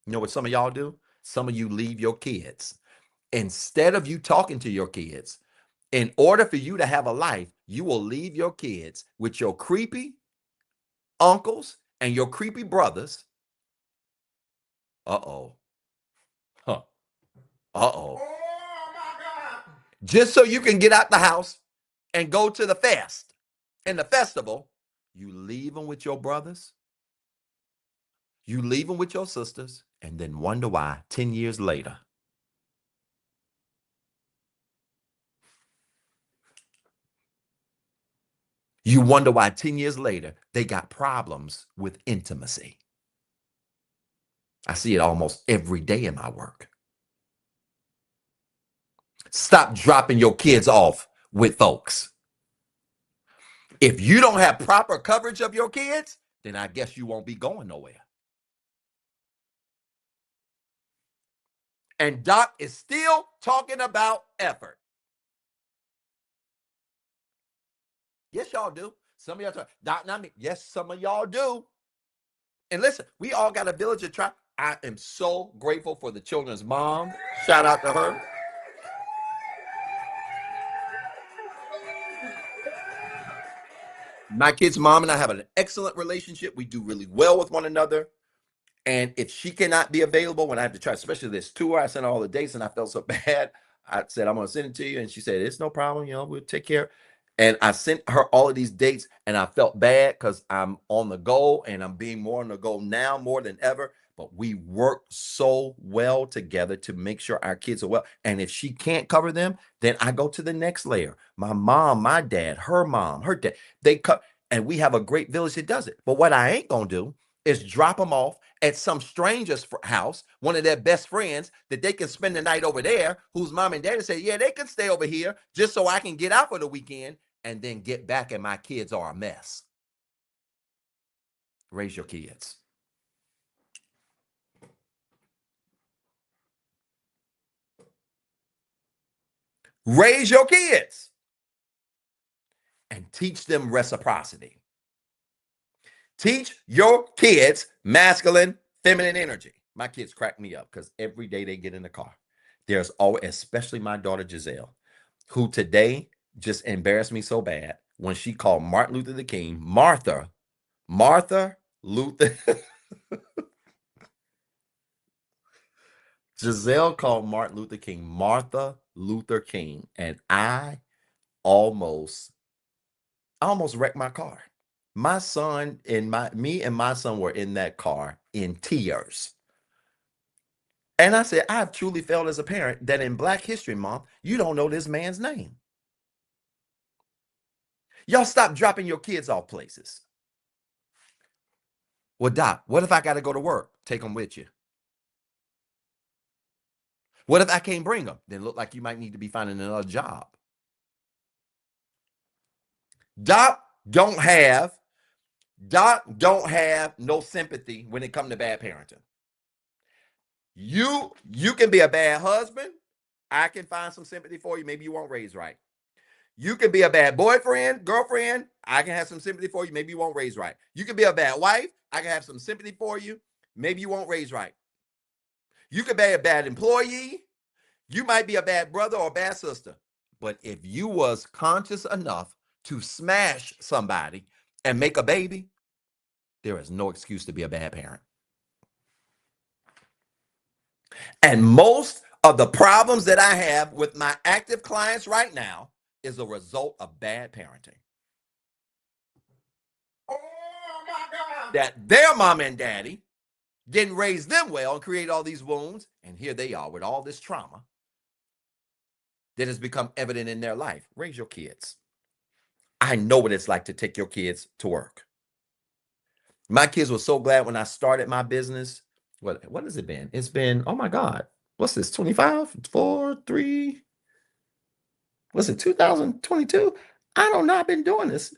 You know what some of y'all do? Some of you leave your kids. Instead of you talking to your kids, in order for you to have a life, you will leave your kids with your creepy uncles and your creepy brothers. Uh-oh. Huh. Uh-oh. Just so you can get out the house and go to the fest and the festival, you leave them with your brothers, you leave them with your sisters, and then wonder why 10 years later. You wonder why 10 years later they got problems with intimacy. I see it almost every day in my work. Stop dropping your kids off with folks. If you don't have proper coverage of your kids, then I guess you won't be going nowhere. And Doc is still talking about effort. Yes, y'all do. Some of y'all talk, Doc, not me. Yes, some of y'all do. And listen, we all got a village of tribe. I am so grateful for the children's mom. Shout out to her. My kid's mom and I have an excellent relationship. We do really well with one another. And if she cannot be available when I have to try, especially this tour, I sent her all the dates and I felt so bad. I said, I'm going to send it to you. And she said, it's no problem. We'll take care. And I sent her all of these dates and I felt bad because I'm on the go and I'm being more on the go now more than ever. But we work so well together to make sure our kids are well. And if she can't cover them, then I go to the next layer. My mom, my dad, her mom, her dad, they cut. And we have a great village that does it. But what I ain't going to do is drop them off at some stranger's house, one of their best friends, that they can spend the night over there, whose mom and daddy say, yeah, they can stay over here just so I can get out for the weekend and then get back and my kids are a mess. Raise your kids. Raise your kids and teach them reciprocity. Teach your kids masculine, feminine energy. My kids crack me up because every day they get in the car, there's always, especially my daughter Giselle, who today just embarrassed me so bad when she called Martin Luther King Martha Luther. Giselle called Martin Luther King Martha Luther King, and I almost wrecked my car. My son and me and my son were in that car in tears. And I said, I've truly failed as a parent that in Black History Month, you don't know this man's name. Y'all stop dropping your kids off places. Well, Doc, what if I got to go to work? Take them with you. What if I can't bring them? Then look like you might need to be finding another job. Doc don't have no sympathy when it comes to bad parenting. You can be a bad husband. I can find some sympathy for you. Maybe you won't raise right. You can be a bad boyfriend, girlfriend. I can have some sympathy for you. Maybe you won't raise right. You can be a bad wife. I can have some sympathy for you. Maybe you won't raise right. You could be a bad employee. You might be a bad brother or a bad sister. But if you was conscious enough to smash somebody and make a baby, there is no excuse to be a bad parent. And most of the problems that I have with my active clients right now is a result of bad parenting. Oh my God. That their mom and daddy didn't raise them well and create all these wounds. And here they are with all this trauma that has become evident in their life. Raise your kids. I know what it's like to take your kids to work. My kids were so glad when I started my business. What has it been? It's been, oh my God, what's this? 25, 4, 3, was it 2022? I don't know. I've been doing this.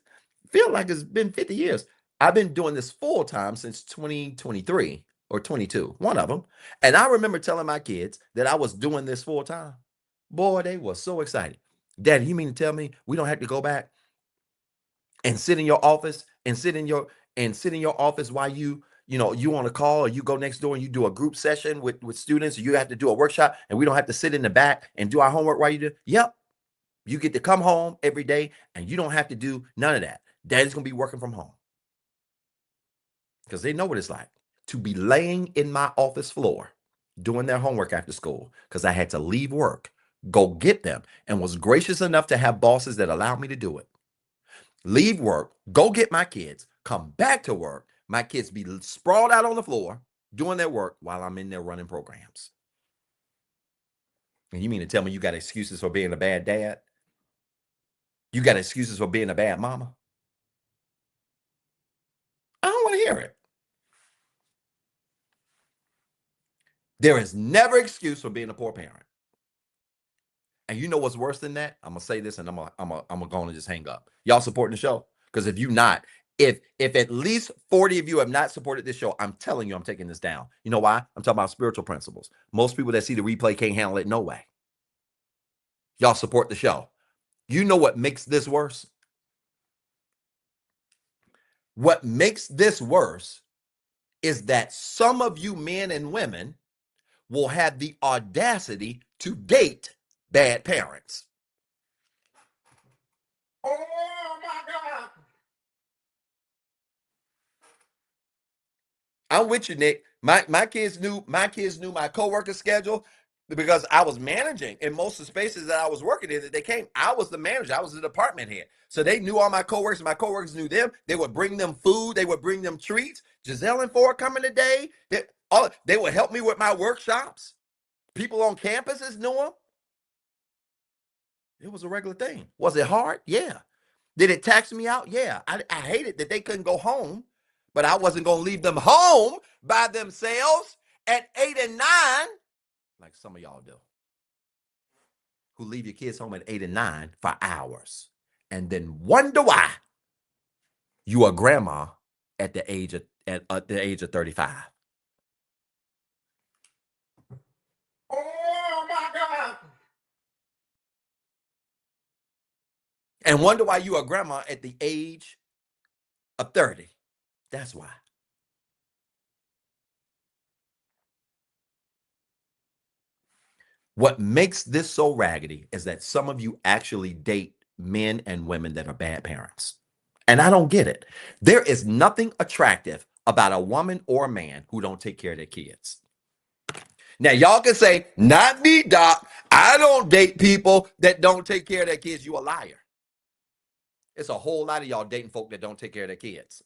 Feel like it's been 50 years. I've been doing this full time since 2023 or 22, one of them. And I remember telling my kids that I was doing this full time. Boy, they were so excited. Daddy, you mean to tell me we don't have to go back and sit in your office and sit in your office while you on a call, or you go next door and you do a group session with students, or you have to do a workshop, and we don't have to sit in the back and do our homework while you do? Yep. You get to come home every day and you don't have to do none of that. Daddy's going to be working from home. Because they know what it's like to be laying in my office floor doing their homework after school, because I had to leave work, go get them, and was gracious enough to have bosses that allowed me to do it. Leave work, go get my kids, come back to work. My kids be sprawled out on the floor doing their work while I'm in there running programs. And you mean to tell me you got excuses for being a bad dad? You got excuses for being a bad mama? I don't want to hear it. There is never excuse for being a poor parent. And you know what's worse than that? I'm gonna say this, and I'm gonna go on and just hang up. Y'all supporting the show? Because if you not, if at least 40 of you have not supported this show, I'm telling you, I'm taking this down. You know why? I'm talking about spiritual principles. Most people that see the replay can't handle it. No way. Y'all support the show. You know what makes this worse? What makes this worse is that some of you men and women will have the audacity to date bad parents. Oh my God. I'm with you, Nick. My kids knew my coworker schedule because I was managing in most of the spaces that I was working in. That they came, I was the manager. I was the department head, so they knew all my coworkers. My coworkers knew them. They would bring them food. They would bring them treats. Giselle and Ford coming today. They would help me with my workshops. People on campuses knew them. It was a regular thing. Was it hard? Yeah. Did it tax me out? Yeah. I hated that they couldn't go home, but I wasn't going to leave them home by themselves at 8 and 9, like some of y'all do, who leave your kids home at 8 and 9 for hours and then wonder why you are grandma at the age of 35. Oh my God. And wonder why you are grandma at the age of 30. That's why. What makes this so raggedy is that some of you actually date men and women that are bad parents. And I don't get it. There is nothing attractive about a woman or a man who don't take care of their kids. Now, y'all can say, not me, Doc. I don't date people that don't take care of their kids. You a liar. It's a whole lot of y'all dating folk that don't take care of their kids.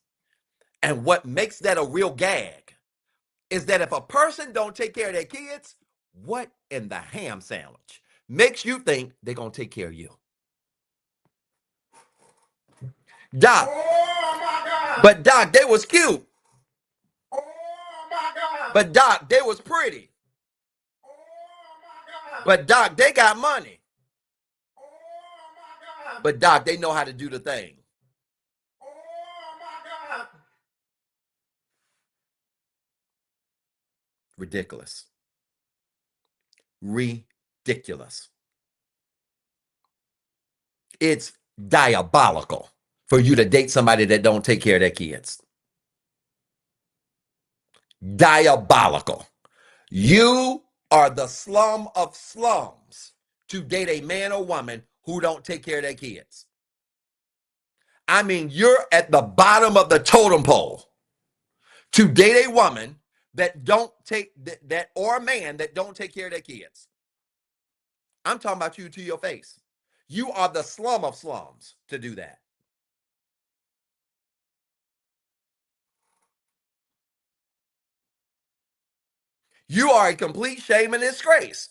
And what makes that a real gag is that if a person don't take care of their kids, what in the ham sandwich makes you think they're going to take care of you? Doc. Oh my God. But Doc, they was cute. Oh my God. But Doc, they was pretty. Oh my God. But Doc, they got money. Oh my God. But Doc, they know how to do the thing. Oh my God. Ridiculous. Ridiculous. It's diabolical for you to date somebody that don't take care of their kids. Diabolical. You are the slum of slums to date a man or woman who don't take care of their kids. I mean, you're at the bottom of the totem pole to date a woman that don't take that or a man that don't take care of their kids. I'm talking about you to your face. You are the slum of slums to do that. You are a complete shame and disgrace.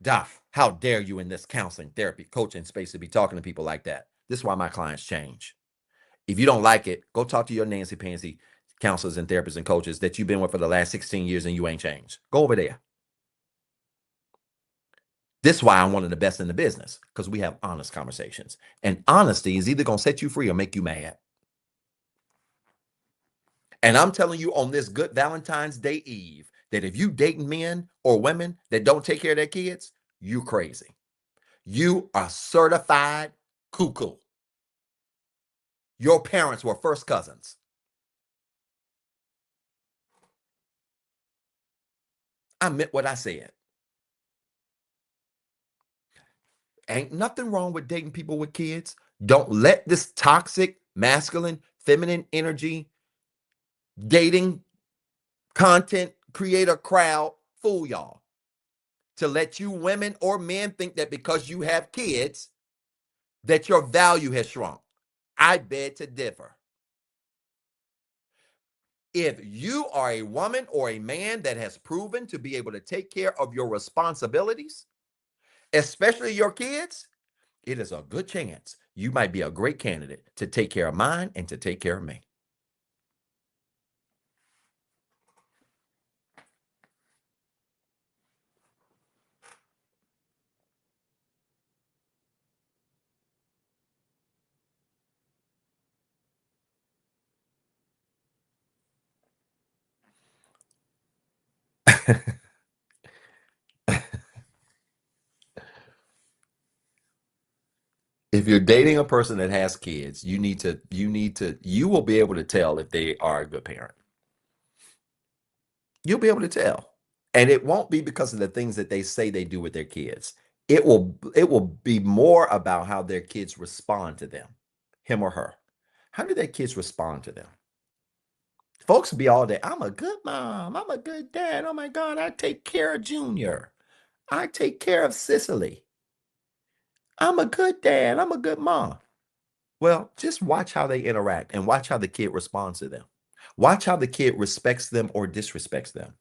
Doc, how dare you in this counseling, therapy, coaching space to be talking to people like that? This is why my clients change. If you don't like it, go talk to your Nancy Pansy counselors and therapists and coaches that you've been with for the last 16 years and you ain't changed. Go over there. This is why I'm one of the best in the business, because we have honest conversations. And honesty is either going to set you free or make you mad. And I'm telling you on this good Valentine's Day Eve that if you dating men or women that don't take care of their kids, you crazy. You are certified cuckoo. Your parents were first cousins. I meant what I said. Ain't nothing wrong with dating people with kids. Don't let this toxic, masculine, feminine energy dating content creator crowd fool y'all. To let you women or men think that because you have kids, that your value has shrunk. I beg to differ. If you are a woman or a man that has proven to be able to take care of your responsibilities, especially your kids, it is a good chance you might be a great candidate to take care of mine and to take care of me. If you're dating a person that has kids, you will be able to tell if they are a good parent. You'll be able to tell. And it won't be because of the things that they say they do with their kids. It will be more about how their kids respond to them, him or her. How do their kids respond to them? Folks be all day, I'm a good mom, I'm a good dad. Oh my God, I take care of Junior. I take care of Cicely. I'm a good dad, I'm a good mom. Well, just watch how they interact and watch how the kid responds to them. Watch how the kid respects them or disrespects them.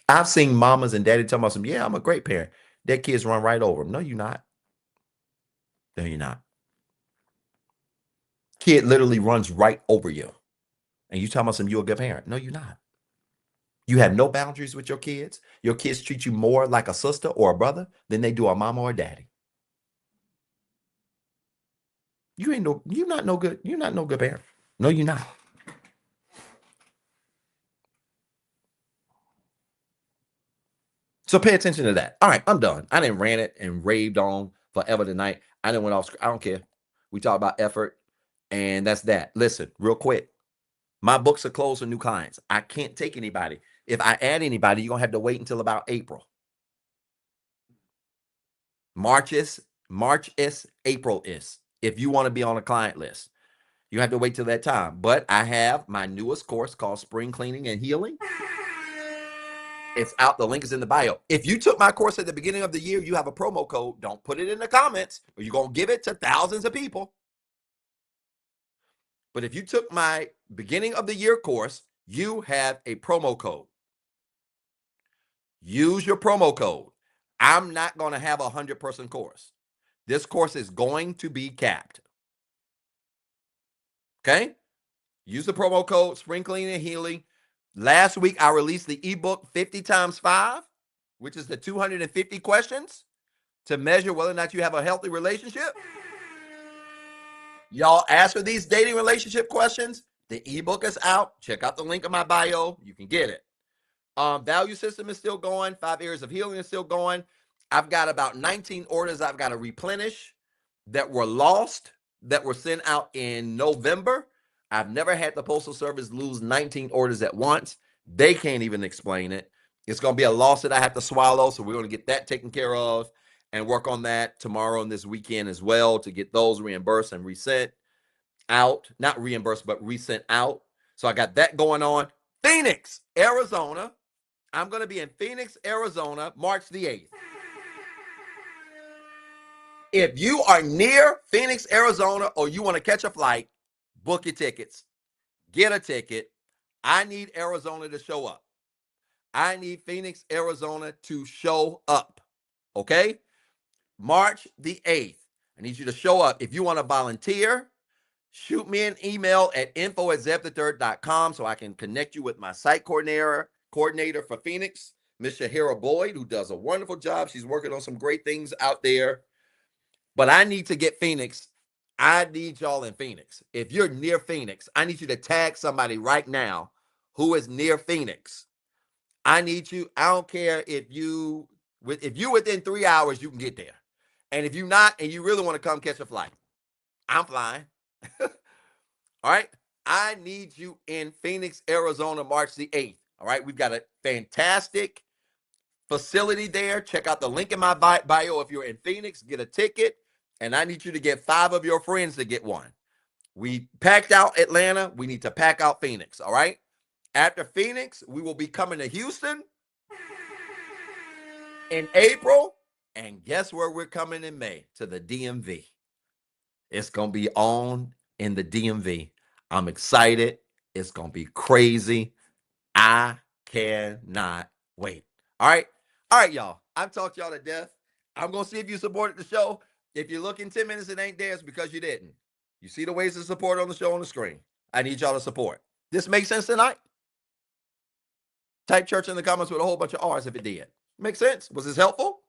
I've seen mamas and daddy tell me, yeah, I'm a great parent. Their kids run right over them. No, you're not. No, you're not. Kid literally runs right over you. And you tell me you're a good parent. No, you're not. You have no boundaries with your kids. Your kids treat you more like a sister or a brother than they do a mama or a daddy. You're not no good parent. No, you're not. So pay attention to that. All right, I'm done. I didn't rant it and raved on forever tonight. I didn't went off. I don't care. We talk about effort, and that's that. Listen, real quick. My books are closed for new clients. I can't take anybody. If I add anybody, you're gonna have to wait until about April. March is, April is. If you want to be on a client list, you have to wait till that time. But I have my newest course called Spring Cleaning and Healing. It's out. The link is in the bio. If you took my course at the beginning of the year, you have a promo code. Don't put it in the comments or you're going to give it to thousands of people. But if you took my beginning of the year course, you have a promo code. Use your promo code. I'm not going to have a 100-person course. This course is going to be capped. Okay? Use the promo code Spring Cleaning and Healing. Last week, I released the ebook 50 times 5, which is the 250 questions to measure whether or not you have a healthy relationship. Y'all answer these dating relationship questions. The ebook is out. Check out the link in my bio. You can get it. Value system is still going. 5 areas of healing is still going. I've got about 19 orders I've got to replenish that were lost, that were sent out in November. I've never had the Postal Service lose 19 orders at once. They can't even explain it. It's going to be a loss that I have to swallow, so we're going to get that taken care of. and work on that tomorrow and this weekend as well to get those reimbursed and resent out. Not reimbursed, but resent out. So I got that going on. Phoenix, Arizona. I'm going to be in Phoenix, Arizona, March the 8th. If you are near Phoenix, Arizona, or you want to catch a flight, book your tickets, get a ticket. I need Arizona to show up. I need Phoenix, Arizona to show up. Okay? March the 8th. I need you to show up. If you want to volunteer, shoot me an email at info@zebthethird.com so I can connect you with my site coordinator for Phoenix, Miss Shahira Boyd, who does a wonderful job. She's working on some great things out there. But I need to get Phoenix. I need y'all in Phoenix. If you're near Phoenix, I need you to tag somebody right now who is near Phoenix. I need you. I don't care if you're within 3 hours, you can get there. And if you're not, and you really want to come catch a flight, I'm flying. All right. I need you in Phoenix, Arizona, March the 8th. All right. We've got a fantastic facility there. Check out the link in my bio. If you're in Phoenix, get a ticket. And I need you to get 5 of your friends to get one. We packed out Atlanta. We need to pack out Phoenix. All right. After Phoenix, we will be coming to Houston in April. And guess where we're coming in May? To the DMV. It's going to be on in the DMV. I'm excited. It's going to be crazy. I cannot wait. All right. All right, y'all. I've talked y'all to death. I'm going to see if you supported the show. If you're looking 10 minutes, it ain't there. It's because you didn't. You see the ways to support on the show on the screen. I need y'all to support. This makes sense tonight? Type church in the comments with a whole bunch of R's if it did. Make sense? Was this helpful?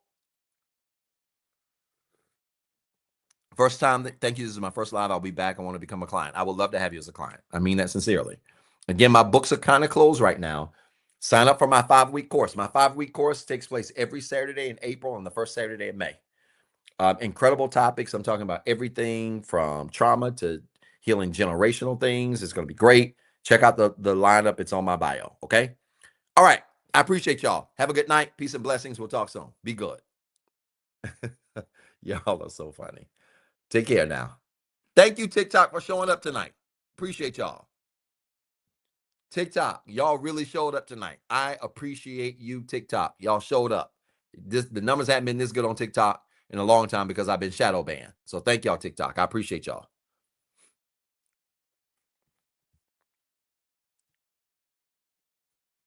First time, thank you. This is my first live. I'll be back. I want to become a client. I would love to have you as a client. I mean that sincerely. Again, my books are kind of closed right now. Sign up for my 5-week course. My 5-week course takes place every Saturday in April and the first Saturday in May. Incredible topics. I'm talking about everything from trauma to healing generational things. It's going to be great. Check out the lineup. It's on my bio. Okay. All right. I appreciate y'all. Have a good night. Peace and blessings. We'll talk soon. Be good. Y'all are so funny. Take care now. Thank you, TikTok, for showing up tonight. Appreciate y'all. TikTok, y'all really showed up tonight. I appreciate you, TikTok. Y'all showed up. The numbers haven't been this good on TikTok in a long time because I've been shadow banned. So thank y'all, TikTok. I appreciate y'all.